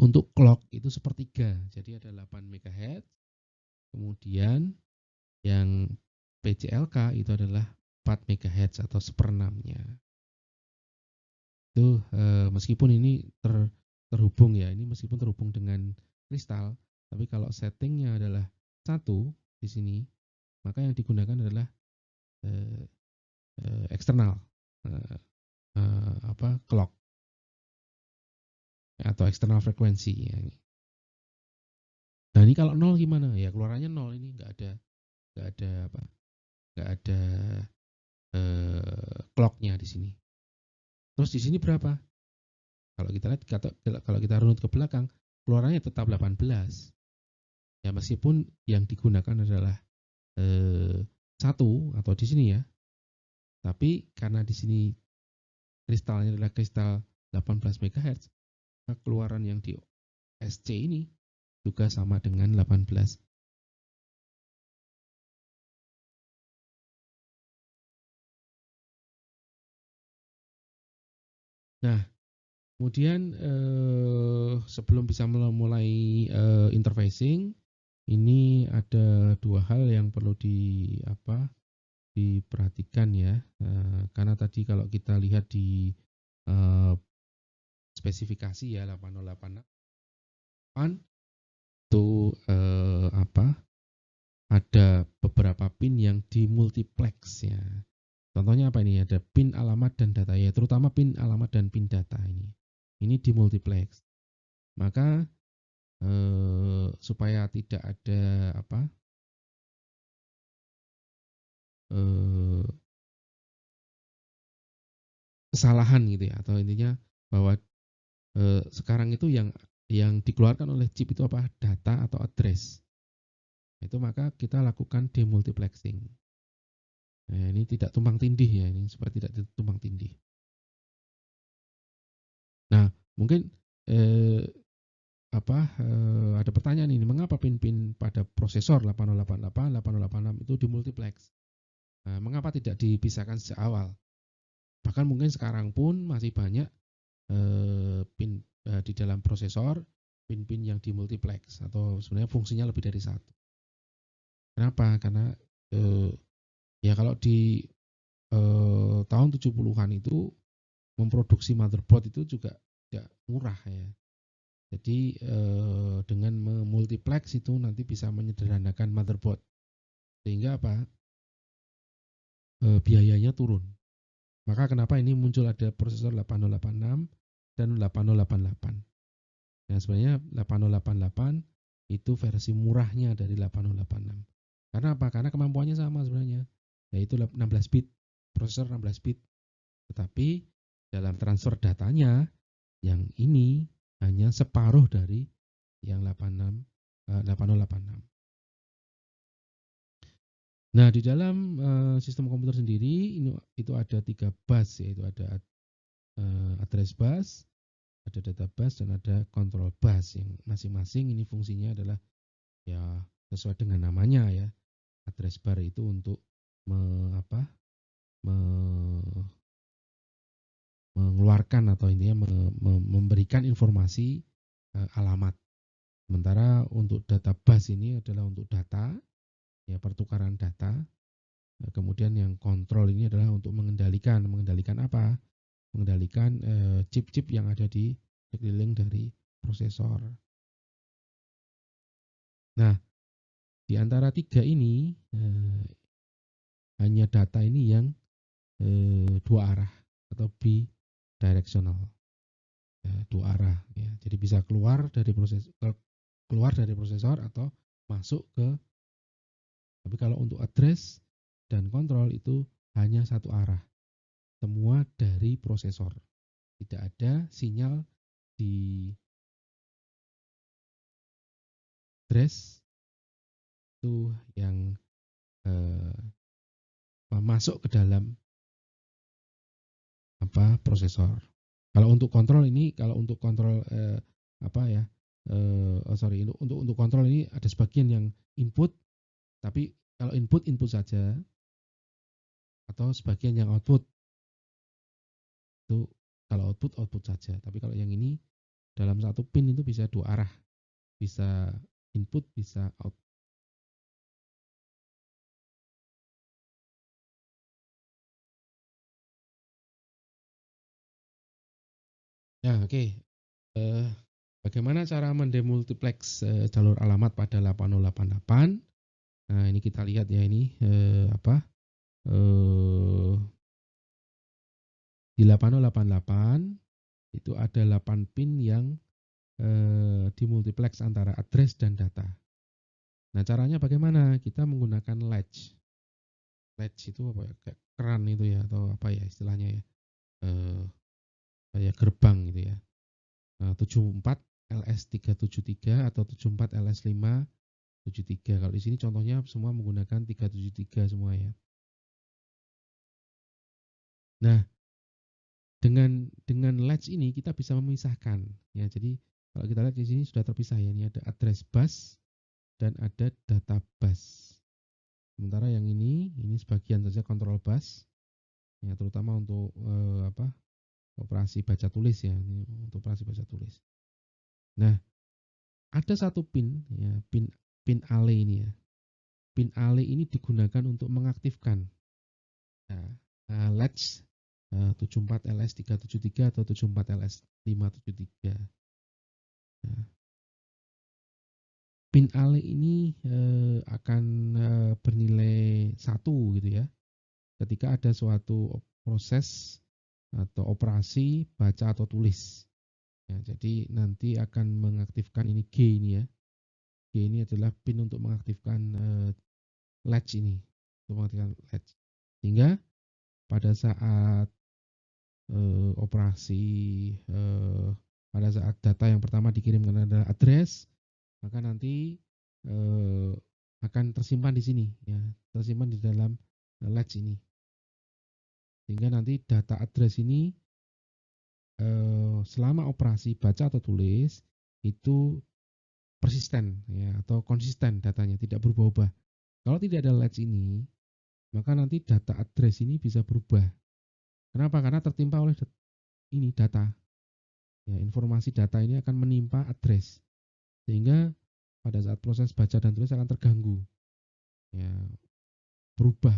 Untuk clock itu sepertiga, jadi ada 8 MHz. Kemudian yang PCLK itu adalah 4 MHz atau 1/6-nya. Itu meskipun ini terhubung ya, ini meskipun terhubung dengan kristal, tapi kalau settingnya adalah 1 di sini, maka yang digunakan adalah eksternal, clock atau eksternal frekuensi. Ya. Nah, ini kalau 0 gimana? Ya keluarannya 0, ini nggak ada clocknya di sini. Terus di sini berapa? Kalau kita lihat, kalau kita runut ke belakang, keluarannya tetap 18. Ya meskipun yang digunakan adalah 1 atau di sini ya. Tapi karena di sini kristalnya adalah kristal 18 MHz, maka keluaran yang di SC ini juga sama dengan 18. Nah, kemudian sebelum bisa mulai interfacing, ini ada 2 hal yang perlu diperhatikan ya. Karena tadi kalau kita lihat di spesifikasi ya 8088 itu ada beberapa pin yang dimultiplex ya. Contohnya apa ini? Ada pin alamat dan data ya, terutama pin alamat dan pin data ini. Ini dimultiplex. Maka supaya tidak ada kesalahan gitu ya, atau intinya bahwa sekarang itu yang dikeluarkan oleh chip itu apa? Data atau address. Itu maka kita lakukan demultiplexing. Nah, ini tidak tumpang tindih ya, ini supaya tidak tumpang tindih. Nah, mungkin ada pertanyaan ini, mengapa pin-pin pada prosesor 8088, 8086 itu dimultiplex? Nah, mengapa tidak dipisahkan sejak awal? Bahkan mungkin sekarang pun masih banyak pin di dalam prosesor, pin-pin yang dimultiplex atau sebenarnya fungsinya lebih dari satu. Kenapa? Karena ya kalau di tahun 70-an itu memproduksi motherboard itu juga tidak murah ya. Jadi dengan memultiplex itu nanti bisa menyederhanakan motherboard sehingga biayanya turun. Maka kenapa ini muncul ada prosesor 8086 dan 8088. Nah, sebenarnya 8088 itu versi murahnya dari 8086. Karena apa? Karena kemampuannya sama sebenarnya. yaitu 16 bit, prosesor 16 bit. Tetapi dalam transfer datanya yang ini hanya separuh dari yang 8086. Nah, di dalam sistem komputer sendiri itu ada 3 bus, yaitu ada address bus, ada data bus, dan ada control bus, yang masing-masing ini fungsinya adalah ya sesuai dengan namanya ya. Address bar itu untuk mengeluarkan atau intinya memberikan informasi alamat. Sementara untuk data bus ini adalah untuk data, ya pertukaran data. Kemudian yang kontrol ini adalah untuk mengendalikan apa? Mengendalikan chip-chip yang ada di sekeliling dari prosesor. Nah, di antara tiga ini hanya data ini yang dua arah atau bidirectional, ya, dua arah. Ya. Jadi bisa keluar dari prosesor atau masuk ke. Tapi kalau untuk address dan kontrol itu hanya satu arah, semua dari prosesor. Tidak ada sinyal di address itu yang masuk ke dalam prosesor. Kalau untuk kontrol ini, untuk kontrol ini ada sebagian yang input, tapi kalau input saja, atau sebagian yang output itu kalau output saja. Tapi kalau yang ini dalam satu pin itu bisa dua arah, bisa input, bisa out. Ya, oke. Bagaimana cara mendemultiplex jalur alamat pada 8088? Nah, ini kita lihat ya, ini di 8088 itu ada 8 pin yang dimultiplex antara address dan data. Nah, caranya bagaimana? Kita menggunakan latch. Latch itu apa ya? Kayak keran itu ya, atau apa ya istilahnya ya? Kayak gerbang gitu ya. 74 LS373 atau 74 LS573. Kalau di sini contohnya semua menggunakan 373 semua ya. Nah, dengan latch ini kita bisa memisahkan ya. Jadi kalau kita lihat di sini sudah terpisah ya. Ini ada address bus dan ada data bus. Sementara yang ini sebagian saja control bus ya, terutama untuk operasi baca tulis ya. Ini untuk operasi baca tulis. Nah, ada satu pin ya, pin ale ini ya. Pin ale ini digunakan untuk mengaktifkan latch 74 LS373 atau 74 LS573. Nah, pin ale ini akan bernilai 1 gitu ya. Ketika ada suatu proses atau operasi baca atau tulis. Ya, jadi nanti akan mengaktifkan ini G ini ya. G ini adalah pin untuk mengaktifkan latch ini. Untuk mengaktifkan latch. Sehingga pada saat operasi pada saat data yang pertama dikirimkan adalah address, maka nanti akan tersimpan di sini ya, tersimpan di dalam latch ini. Sehingga nanti data address ini selama operasi baca atau tulis itu persisten ya, atau konsisten datanya, tidak berubah-ubah. Kalau tidak ada latch ini, maka nanti data address ini bisa berubah. Kenapa? Karena tertimpa oleh ini data. Ya, informasi data ini akan menimpa address. Sehingga pada saat proses baca dan tulis akan terganggu. Ya,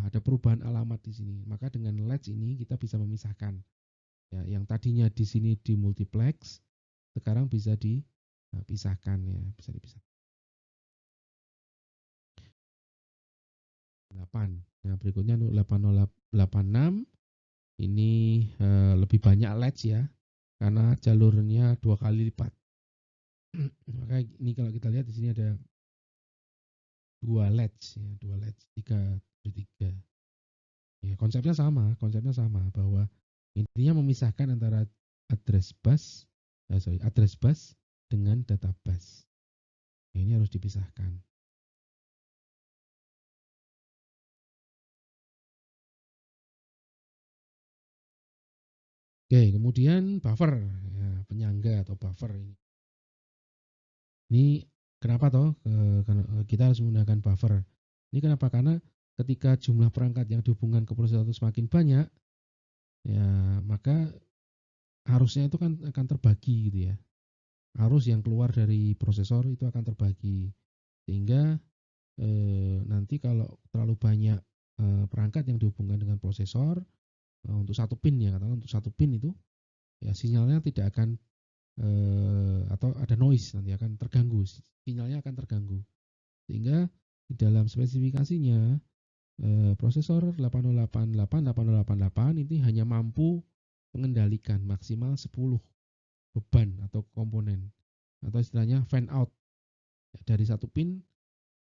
ada perubahan alamat di sini. Maka dengan latch ini kita bisa memisahkan. Ya, yang tadinya di sini di multiplex, sekarang bisa dipisahkan ya, bisa dipisahkan. 8. Nah, berikutnya untuk 8086 ini lebih banyak latch ya, karena jalurnya 2 kali lipat. Maka ini kalau kita lihat di sini ada 2 latch ya, 2 latch 373. Ya, konsepnya sama bahwa intinya memisahkan antara address bus, address bus dengan data bus. Nah, ini harus dipisahkan. Oke, kemudian buffer, ya, penyangga atau buffer ini. Ini kenapa toh kita harus menggunakan buffer? Ini kenapa? Karena ketika jumlah perangkat yang dihubungkan ke prosesor itu semakin banyak, ya maka arusnya itu kan akan terbagi gitu ya. Arus yang keluar dari prosesor itu akan terbagi sehingga nanti kalau terlalu banyak perangkat yang dihubungkan dengan prosesor untuk satu pin ya katakan untuk satu pin itu ya sinyalnya tidak akan atau ada noise nanti akan terganggu sinyalnya akan terganggu sehingga di dalam spesifikasinya prosesor 8088 8088 ini hanya mampu mengendalikan maksimal 10 beban atau komponen atau istilahnya fan out dari satu pin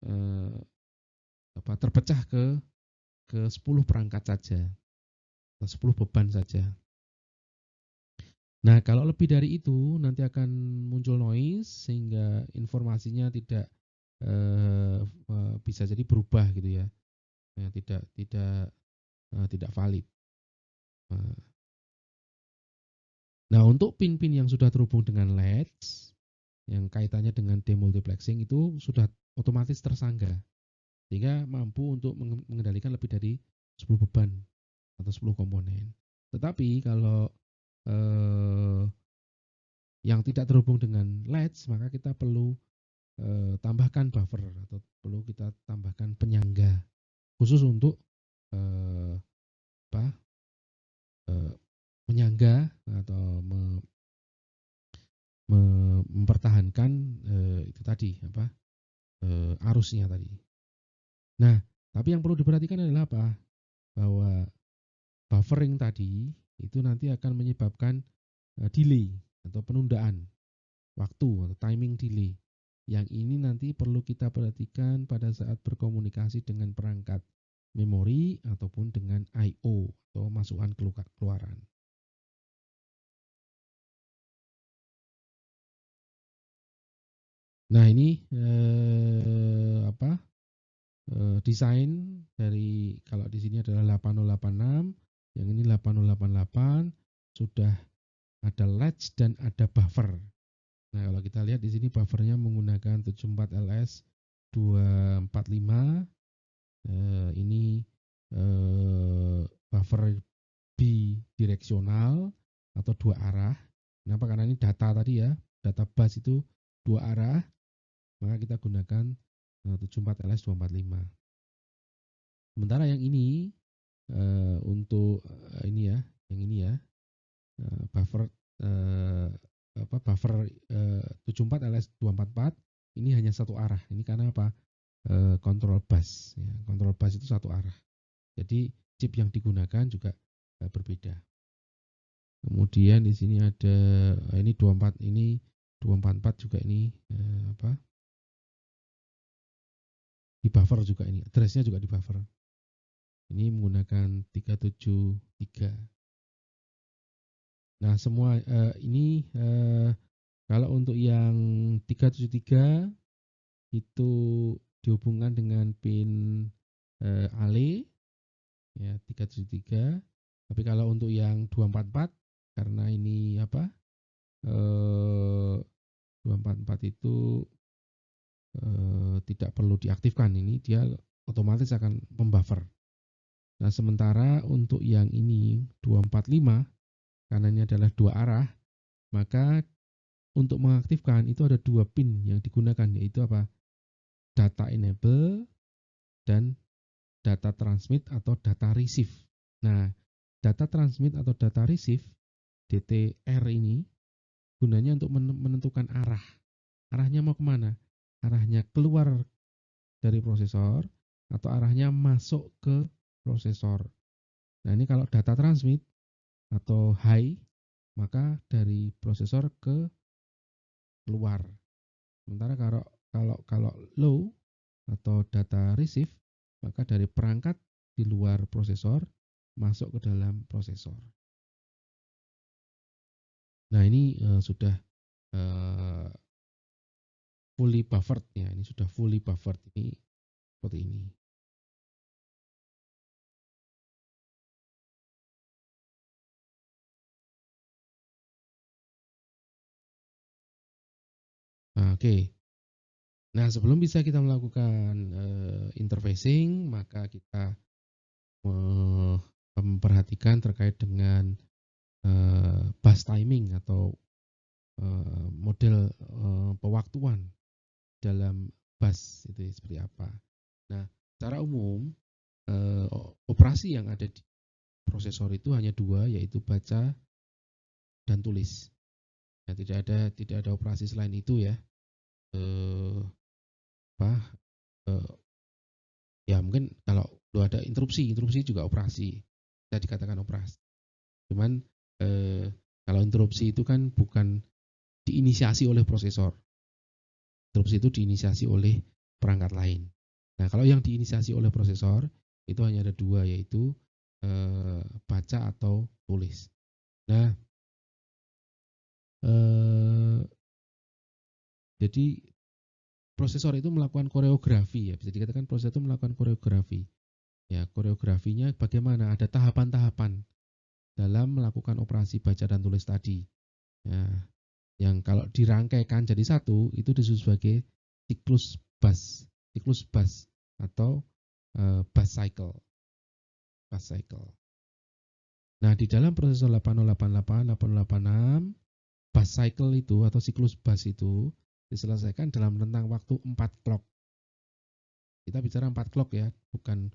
eh, terpecah ke 10 perangkat saja atau 10 beban saja. Nah, kalau lebih dari itu nanti akan muncul noise sehingga informasinya tidak bisa jadi berubah gitu ya. Ya, tidak valid. Nah, untuk pin-pin yang sudah terhubung dengan latch yang kaitannya dengan demultiplexing itu sudah otomatis tersangga sehingga mampu untuk mengendalikan lebih dari 10 beban atau 10 komponen. Tetapi kalau yang tidak terhubung dengan latch maka kita perlu tambahkan buffer atau perlu kita tambahkan penyangga khusus untuk eh, apa menyangga atau mempertahankan itu tadi apa arusnya tadi. Nah, tapi yang perlu diperhatikan adalah apa? Bahwa buffering tadi itu nanti akan menyebabkan delay atau penundaan waktu atau timing delay. Yang ini nanti perlu kita perhatikan pada saat berkomunikasi dengan perangkat memori ataupun dengan I/O atau masukan keluaran. Nah, ini desain dari kalau di sini adalah 8086, yang ini 8088 sudah ada latch dan ada buffer. Nah, kalau kita lihat di sini buffernya menggunakan 74LS 245. Ini buffer bidireksional atau dua arah. Kenapa? Karena ini data tadi ya, data bus itu dua arah, maka kita gunakan 74LS 245. Sementara yang ini untuk ini ya, yang ini ya, buffer buffer 74 LS 244 ini hanya satu arah. Ini karena apa? Kontrol bus. Ya. Kontrol bus itu satu arah. Jadi chip yang digunakan juga berbeda. Kemudian di sini ada ini 24 ini 244 juga ini di buffer juga ini. Addressnya juga di buffer. Ini menggunakan 373. Nah, semua ini kalau untuk yang 373 itu dihubungkan dengan pin ALE ya 373. Tapi kalau untuk yang 244 karena ini apa? 244 itu tidak perlu diaktifkan, ini dia otomatis akan membuffer. Nah, sementara untuk yang ini 245 karena ini adalah dua arah, maka untuk mengaktifkan itu ada dua pin yang digunakan yaitu apa? Data enable dan data transmit atau data receive. Nah, data transmit atau data receive DTR ini gunanya untuk menentukan arah. Arahnya mau kemana? Arahnya keluar dari prosesor atau arahnya masuk ke prosesor. Nah, ini kalau data transmit atau high maka dari prosesor ke keluar. Sementara kalau low atau data receive maka dari perangkat di luar prosesor masuk ke dalam prosesor. Nah, ini sudah fully buffered ya, ini sudah fully buffered ini seperti ini. Nah, oke. Nah, sebelum bisa kita melakukan interfacing, maka kita memperhatikan terkait dengan bus timing atau model pewaktuan dalam bus itu seperti apa. Nah, secara umum operasi yang ada di prosesor itu hanya dua, yaitu baca dan tulis. Ya, tidak ada operasi selain itu ya. Eh, apa? Eh, ya mungkin kalau ada interupsi juga operasi, bisa dikatakan operasi. Cuman kalau interupsi itu kan bukan diinisiasi oleh prosesor. Interupsi itu diinisiasi oleh perangkat lain. Nah, kalau yang diinisiasi oleh prosesor itu hanya ada dua, yaitu baca atau tulis. Nah, jadi prosesor itu melakukan koreografi ya, bisa dikatakan prosesor itu melakukan koreografi. Ya, koreografinya bagaimana? Ada tahapan-tahapan dalam melakukan operasi baca dan tulis tadi. Ya, yang kalau dirangkaikan jadi satu itu disebut sebagai siklus bus atau bus cycle. Nah, di dalam prosesor 8088, 8086, bus cycle itu atau siklus bus itu diselesaikan dalam rentang waktu 4 clock. Kita bicara 4 clock ya, bukan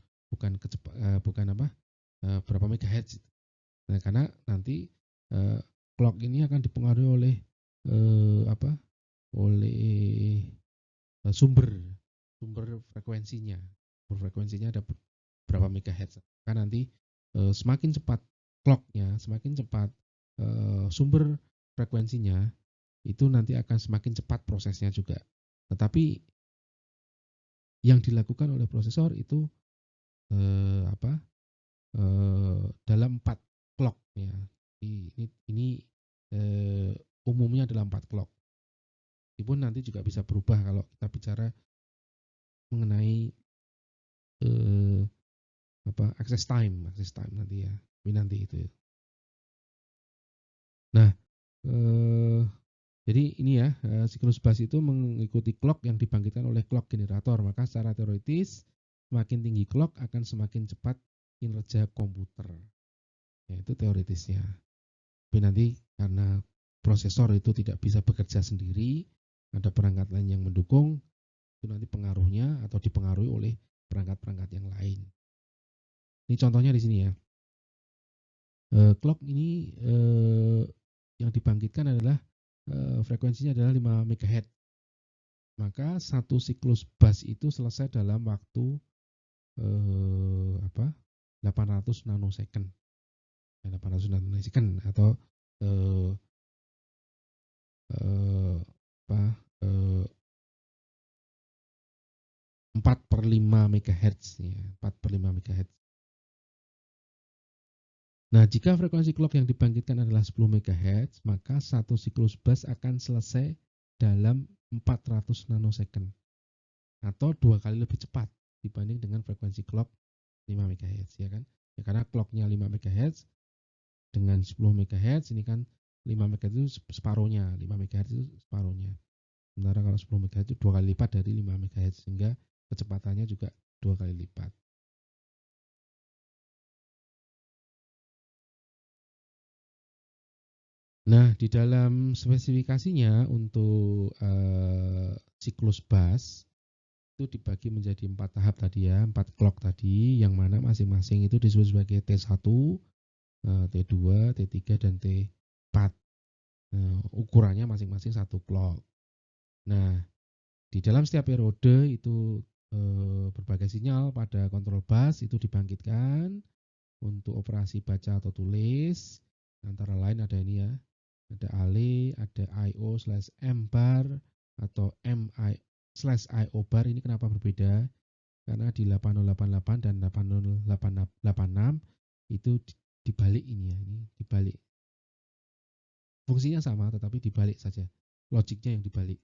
berapa megahertz. Nah, karena nanti clock ini akan dipengaruhi oleh oleh sumber frekuensinya. Frekuensinya ada berapa megahertz. Kan nanti semakin cepat clocknya, semakin cepat sumber frekuensinya, itu nanti akan semakin cepat prosesnya juga. Tetapi yang dilakukan oleh prosesor itu dalam 4 clock ya. Ini umumnya adalah 4 clock. Meskipun nanti juga bisa berubah kalau kita bicara mengenai access time nanti ya. Ini nanti itu. Nah, jadi ini ya, siklus bus itu mengikuti clock yang dibangkitkan oleh clock generator. Maka secara teoritis semakin tinggi clock akan semakin cepat kinerja komputer. Ya, itu teoritisnya. Tapi nanti karena prosesor itu tidak bisa bekerja sendiri, ada perangkat lain yang mendukung, itu nanti pengaruhnya atau dipengaruhi oleh perangkat-perangkat yang lain. Ini contohnya di sini ya. Clock ini yang dibangkitkan adalah frekuensinya adalah 5 MHz. Maka satu siklus bus itu selesai dalam waktu 800 nanosecond. 800 nanosecond atau 4/5 MHz ya, 4/5 MHz. Nah, jika frekuensi clock yang dibangkitkan adalah 10 MHz, maka satu siklus bus akan selesai dalam 400 nanosecond atau 2 kali lebih cepat dibanding dengan frekuensi clock 5 MHz ya kan. Ya, karena clocknya 5 MHz dengan 10 MHz ini kan 5 MHz itu separuhnya, 5 MHz itu separuhnya. Sementara kalau 10 MHz itu 2 kali lipat dari 5 MHz sehingga kecepatannya juga 2 kali lipat. Nah, di dalam spesifikasinya untuk siklus bus itu dibagi menjadi 4 tahap tadi ya, 4 clock tadi, yang mana masing-masing itu disebut sebagai T1, T2, T3, dan T4. Ukurannya masing-masing 1 clock. Nah, di dalam setiap periode itu berbagai sinyal pada kontrol bus itu dibangkitkan untuk operasi baca atau tulis. Antara lain ada ini ya, ada ALE, ada IO/M bar atau MI/IO bar. Ini kenapa berbeda? karena di 8088 dan 8086 itu dibalik ini ya, ini dibalik. Fungsinya sama tetapi dibalik saja. Logiknya yang dibalik.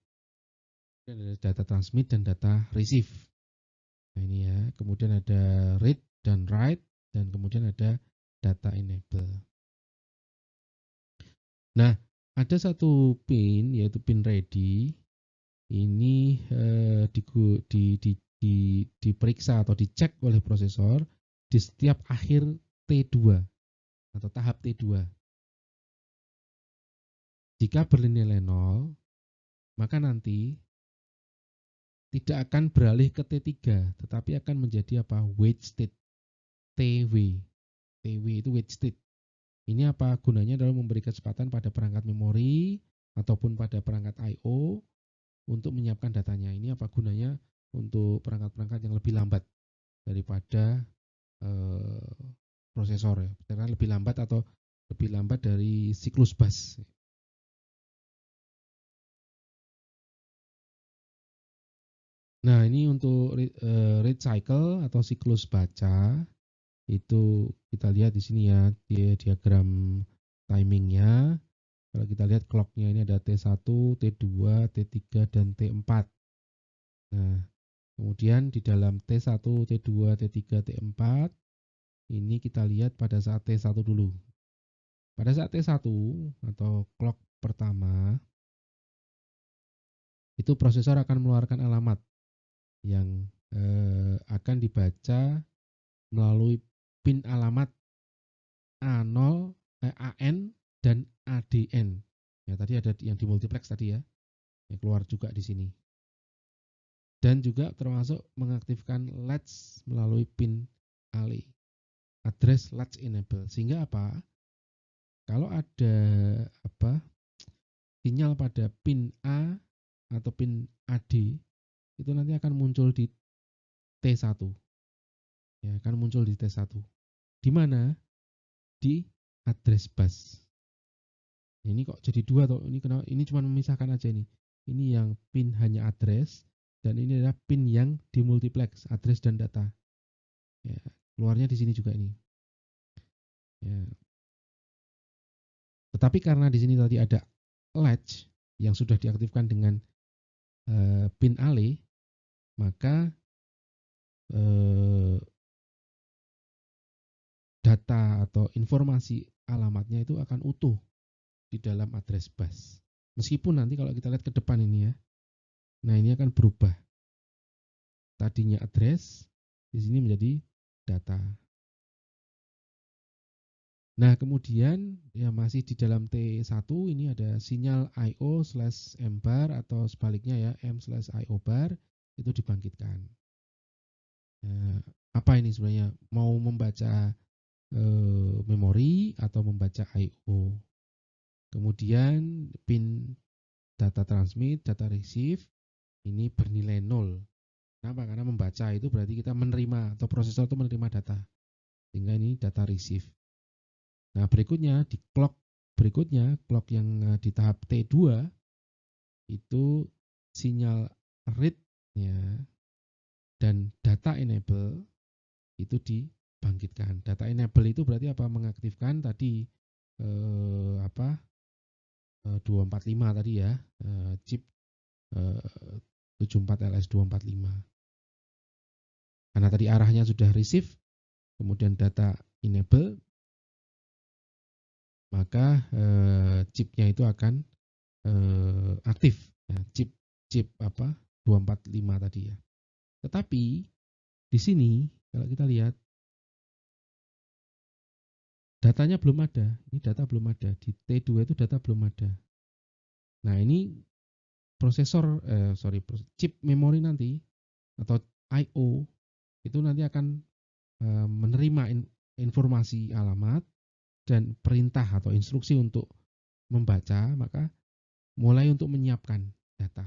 Dan ada data transmit dan data receive. Nah ini ya, kemudian ada read dan write dan kemudian ada data enable. Nah, ada satu pin yaitu pin ready. Ini diperiksa atau dicek oleh prosesor di setiap akhir T2 atau tahap T2. Jika bernilai 0, maka nanti tidak akan beralih ke T3, tetapi akan menjadi apa? Wait state, TW. TW itu wait state. Ini apa gunanya? Adalah memberi kecepatan pada perangkat memori ataupun pada perangkat I/O untuk menyiapkan datanya. Ini apa gunanya? Untuk perangkat-perangkat yang lebih lambat daripada prosesor ya. Karena lebih lambat atau lebih lambat dari siklus bus. Nah, ini untuk read cycle atau siklus baca itu kita lihat di sini ya, diagram timingnya. Kalau kita lihat clocknya ini ada T1, T2, T3, dan T4. Nah, kemudian di dalam T1, T2, T3, T4 ini kita lihat pada saat T1 dulu. Pada saat T1 atau clock pertama itu prosesor akan mengeluarkan alamat yang akan dibaca melalui pin alamat A0, AN dan ADN. Ya, tadi ada yang di multiplex tadi ya. Yang keluar juga di sini. Dan juga termasuk mengaktifkan latch melalui pin ALE. Address latch enable. Sehingga apa? Kalau ada sinyal pada pin A atau pin AD itu nanti akan muncul di T1. Ya, akan muncul di T1. Di mana? Di address bus. Ini kok jadi dua atau ini cuma memisahkan aja nih. Ini yang pin hanya address dan ini adalah pin yang dimultiplex address dan data. Ya, keluarnya di sini juga ini. Ya. Tetapi karena di sini tadi ada latch yang sudah diaktifkan dengan pin ALE, maka data atau informasi alamatnya itu akan utuh di dalam address bus. Meskipun nanti kalau kita lihat ke depan ini ya, nah ini akan berubah. Tadinya address, di sini menjadi data. Nah kemudian ya masih di dalam T1 ini ada sinyal IO/M bar atau sebaliknya ya M/IO bar itu dibangkitkan. Nah, apa ini sebenarnya? Mau membaca memori atau membaca IO. Kemudian pin data transmit, data receive ini bernilai 0. Kenapa? Karena membaca itu berarti kita menerima atau prosesor itu menerima data. Sehingga ini data receive. Nah, berikutnya di clock berikutnya, clock yang di tahap T2 itu sinyal read ya dan data enable itu dibangkitkan. Data enable itu berarti apa? Mengaktifkan tadi 245 tadi ya, chip 74LS245. Karena tadi arahnya sudah receive, kemudian data enable, maka chipnya itu akan aktif. Ya, chip 245 tadi ya. Tetapi di sini kalau kita lihat datanya belum ada. Ini data belum ada. Di T2 itu data belum ada. Nah ini chip memori nanti atau I/O itu nanti akan menerima informasi alamat dan perintah atau instruksi untuk membaca, maka mulai untuk menyiapkan data.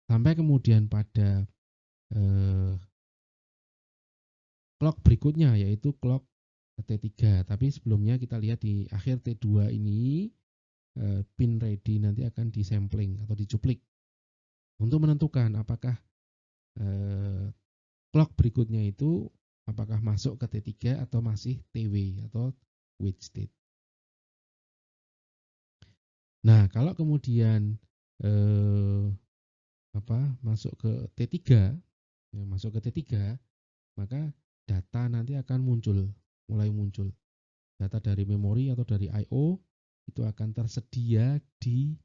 Sampai kemudian pada clock berikutnya yaitu clock T3. Tapi sebelumnya kita lihat di akhir T2 ini pin ready nanti akan disampling atau dicuplik. untuk menentukan apakah clock berikutnya itu apakah masuk ke T3 atau masih TW atau wait state. Nah, kalau kemudian eh, masuk ke T3, ya, masuk ke T3, maka data nanti akan mulai muncul. Data dari memori atau dari I/O itu akan tersedia di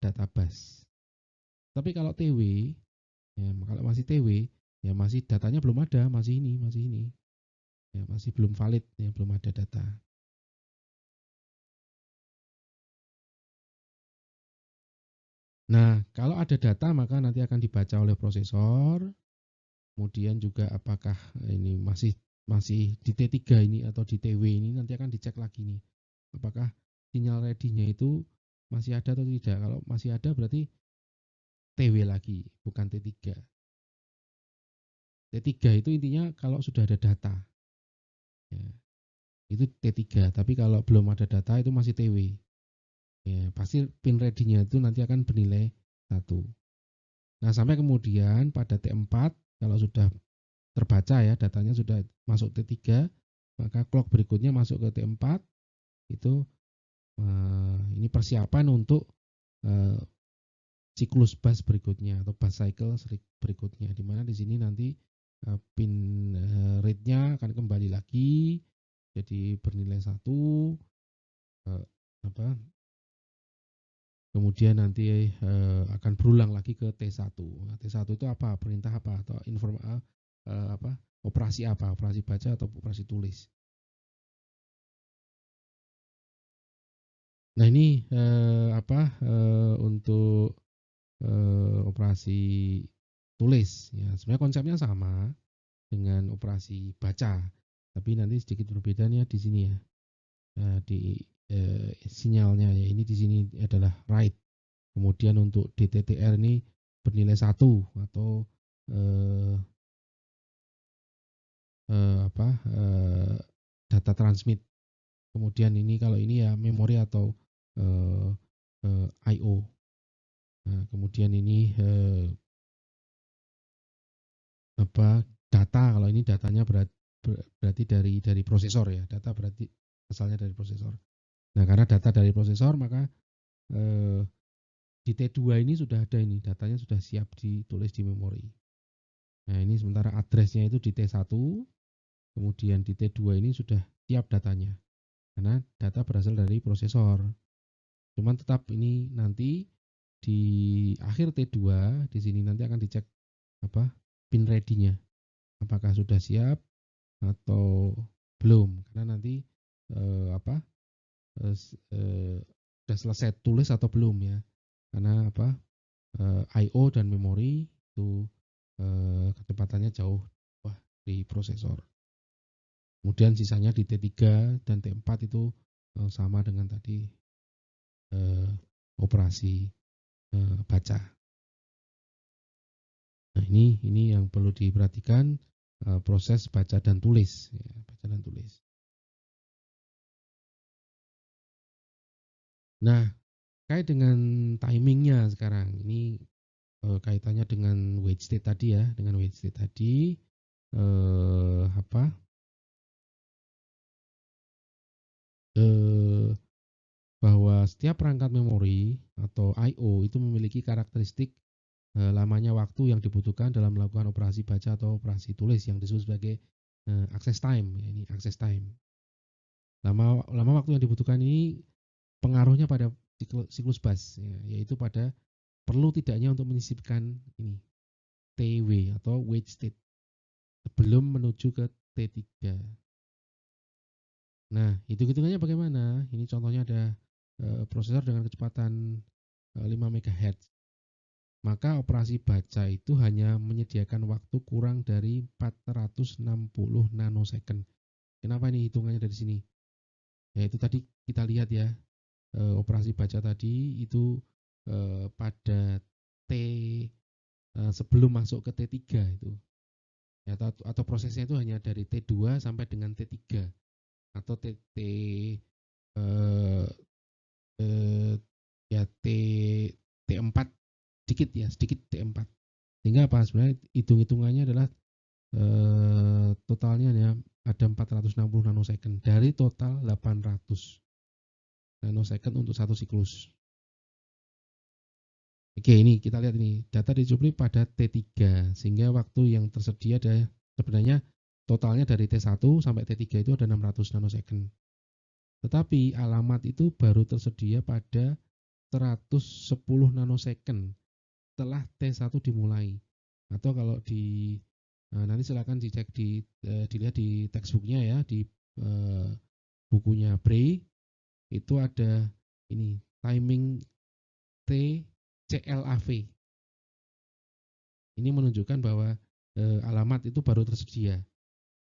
database. Tapi kalau TW, ya kalau masih TW, ya masih datanya belum ada, masih ini, ya masih belum valid, ya belum ada data. Nah, kalau ada data maka nanti akan dibaca oleh prosesor. Kemudian juga apakah ini masih masih di T3 ini atau di TW ini nanti akan dicek lagi nih. Apakah sinyal ready-nya itu masih ada atau tidak. Kalau masih ada berarti TW lagi, bukan T3. T3 itu intinya kalau sudah ada data. Ya, itu T3. Tapi kalau belum ada data itu masih TW. Ya, pasti pin ready-nya itu nanti akan bernilai 1. Nah, sampai kemudian pada T4 kalau sudah terbaca ya datanya sudah masuk T3, maka clock berikutnya masuk ke T4 itu ini persiapan untuk eh, siklus bus berikutnya atau bus cycle berikutnya di mana di sini nanti pin rate-nya akan kembali lagi jadi bernilai 1 eh, apa kemudian nanti akan berulang lagi ke T1. Nah, T1 itu apa? Perintah apa atau apa? Operasi apa? Operasi baca atau operasi tulis. Nah, ini untuk operasi tulis ya. Sebenarnya konsepnya sama dengan operasi baca, tapi nanti sedikit berbeda nih ya di sini ya. Di sinyalnya ya ini di sini adalah write. Kemudian untuk DTTR ini bernilai 1 atau eh, apa data transmit. Kemudian ini kalau ini ya memori atau eh, I/O. Nah, kemudian ini data kalau ini datanya berarti dari prosesor ya. Data berarti asalnya dari prosesor. Nah, karena data dari prosesor maka eh, di T2 ini sudah ada ini datanya sudah siap ditulis di memori. Nah, ini sementara addressnya itu di T1, kemudian di T2 ini sudah siap datanya. Karena data berasal dari prosesor. Cuman tetap ini nanti di akhir T2 di sini nanti akan dicek apa pin ready-nya. Apakah sudah siap atau belum? Karena nanti eh, apa eh, eh, sudah selesai tulis atau belum ya? Karena I/O dan memori itu kecepatannya jauh wah di prosesor. Kemudian sisanya di T3 dan T4 itu sama dengan tadi eh, operasi baca. Nah, ini yang perlu diperhatikan proses baca dan tulis ya, baca dan tulis. Nah, kait dengan timingnya sekarang ini kaitannya dengan wait state tadi ya, dengan wait state tadi eh, apa eh, bahwa setiap perangkat memori atau I/O itu memiliki karakteristik lamanya waktu yang dibutuhkan dalam melakukan operasi baca atau operasi tulis yang disebut sebagai access time. Ya, ini access time. Lama waktu yang dibutuhkan ini pengaruhnya pada siklus bus, ya, yaitu pada perlu tidaknya untuk menyisipkan ini TW atau wait state sebelum menuju ke T3. Nah, hitung-hitungannya bagaimana? Ini contohnya ada prosesor dengan kecepatan 5 MHz. Maka operasi baca itu hanya menyediakan waktu kurang dari 460 nanosecond. Kenapa ini hitungannya dari sini? Ya itu tadi kita lihat ya, operasi baca tadi itu pada T sebelum masuk ke T3 itu. Ya, atau prosesnya itu hanya dari T2 sampai dengan T3 atau eh, eh, ya T T4 sedikit D4. Sehingga apa? Sebenarnya hitung-hitungannya adalah totalnya ya ada 460 nanosecond dari total 800 nanosecond untuk satu siklus. Oke, ini kita lihat ini data dicuplikan pada T3 sehingga waktu yang tersedia ada sebenarnya totalnya dari T1 sampai T3 itu ada 600 nanosecond. Tetapi alamat itu baru tersedia pada 110 nanosecond setelah T1 dimulai. Atau kalau nanti silakan dilihat di textbooknya ya, di bukunya Bray itu ada ini timing TCLAV. Ini menunjukkan bahwa alamat itu baru tersedia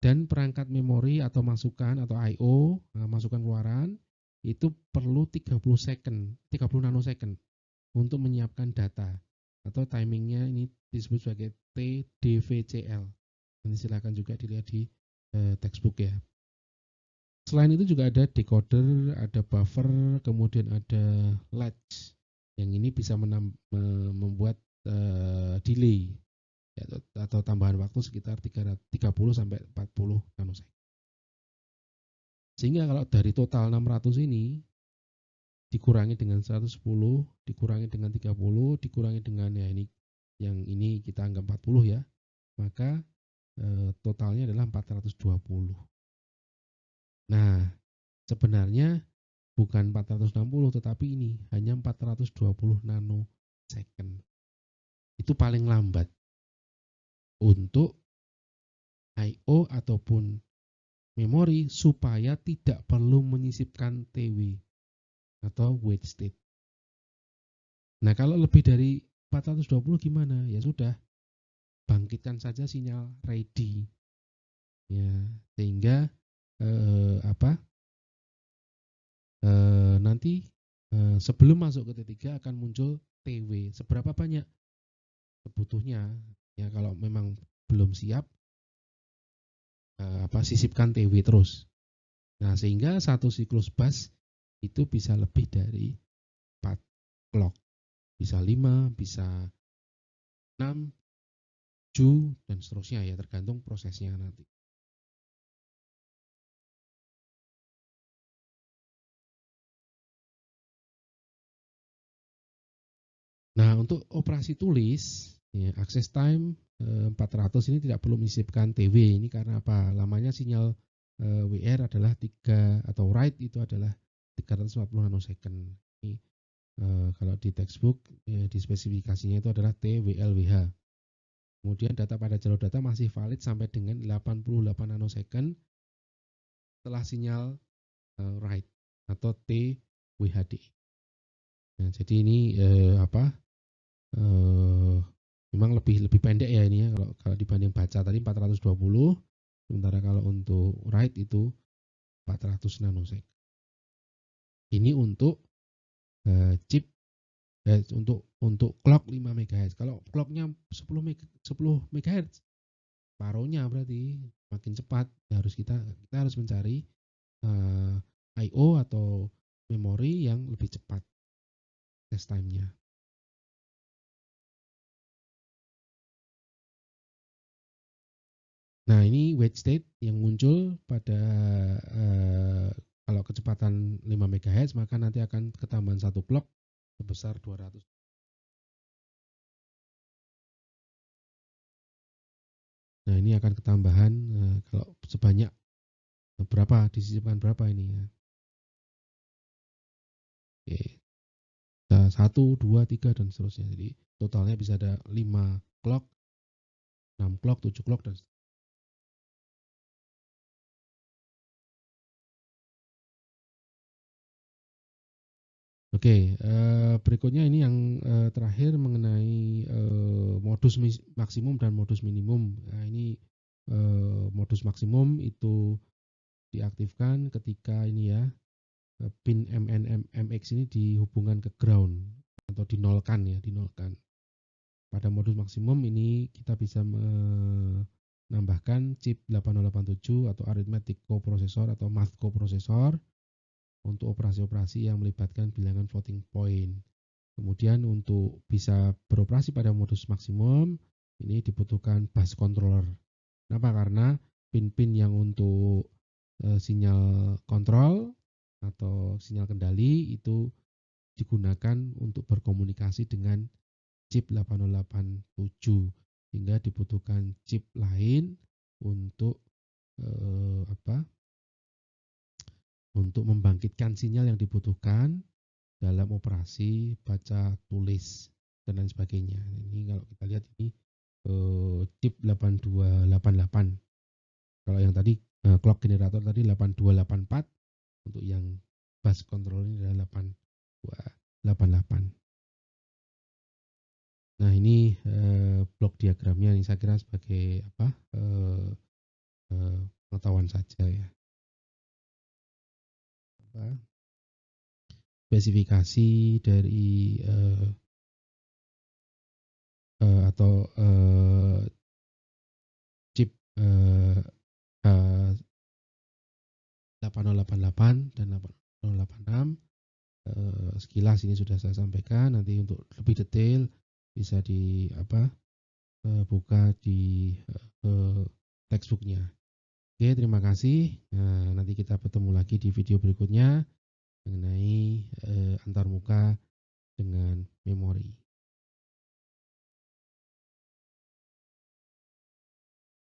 dan perangkat memori atau masukan atau I/O masukan keluaran itu perlu 30 second, 30 nanosecond untuk menyiapkan data atau timingnya ini disebut sebagai TDVCL. Nanti silakan juga dilihat di textbook ya. Selain itu juga ada decoder, ada buffer, kemudian ada latch yang ini bisa membuat delay atau tambahan waktu sekitar 30 sampai 40 nanosecond. Sehingga kalau dari total 600 ini dikurangi dengan 110, dikurangi dengan 30, dikurangi dengan ya ini yang ini kita anggap 40 ya, maka totalnya adalah 420. Nah, sebenarnya bukan 460 tetapi ini hanya 420 nanosecond. Itu paling lambat untuk I/O ataupun memori supaya tidak perlu menyisipkan TW atau wait state. Nah, kalau lebih dari 420 gimana? Ya sudah, bangkitkan saja sinyal ready. Ya, sehingga nanti sebelum masuk ke T3 akan muncul TW. Seberapa banyak kebutuhnya? Ya, kalau memang belum siap sisipkan TW terus. Nah, sehingga satu siklus bus itu bisa lebih dari 4 clock. Bisa 5, bisa 6, 7, dan seterusnya ya, tergantung prosesnya nanti. Nah, untuk operasi tulis, ya, access time 400 ini tidak perlu menyisipkan TW. Ini karena apa? Lamanya sinyal WR adalah 3 atau write itu adalah 340 nanosecond. Ini kalau di textbook di spesifikasinya itu adalah TWLWH. Kemudian data pada jalur data masih valid sampai dengan 88 nanosecond setelah sinyal write atau TWHD. Nah, jadi ini memang lebih pendek ya ini ya kalau dibanding baca tadi 420, sementara kalau untuk write itu 400 nanosecond. Ini untuk chip untuk clock 5 MHz. Kalau clocknya 10 MHz, paruhnya berarti makin cepat. Kita harus mencari I/O atau memori yang lebih cepat test time-nya. Nah, ini wait state yang muncul pada kalau kecepatan 5 MHz maka nanti akan ketambahan satu clock sebesar 200. Nah, ini akan ketambahan kalau sebanyak berapa disisipkan berapa ini ya. Oke. 1, 2, 3 dan seterusnya. Jadi totalnya bisa ada 5 clock, 6 clock, 7 clock dan Oke, berikutnya ini yang terakhir mengenai modus maksimum dan modus minimum. Nah, ini modus maksimum itu diaktifkan ketika ini ya pin MNMX ini dihubungkan ke ground atau dinolkan ya, dinolkan. Pada modus maksimum ini kita bisa menambahkan chip 8087 atau arithmetic coprocessor atau math coprocessor untuk operasi-operasi yang melibatkan bilangan floating point. Kemudian untuk bisa beroperasi pada modus maksimum, ini dibutuhkan bus controller. Kenapa? Karena pin-pin yang untuk sinyal kontrol atau sinyal kendali itu digunakan untuk berkomunikasi dengan chip 8087, sehingga dibutuhkan chip lain untuk apa? Untuk membangkitkan sinyal yang dibutuhkan dalam operasi baca tulis dan lain sebagainya. Ini kalau kita lihat ini chip 8288. Kalau yang tadi clock generator tadi 8284, untuk yang bus control ini adalah 8288. Nah, ini blok diagramnya ini saya kira sebagai apa? Pengetahuan saja ya. Apa? Spesifikasi dari atau chip 8088 dan 8086, sekilas ini sudah saya sampaikan. Nanti untuk lebih detail bisa di apa, buka di textbooknya. Oke, terima kasih. Nah, nanti kita bertemu lagi di video berikutnya mengenai antarmuka dengan memori.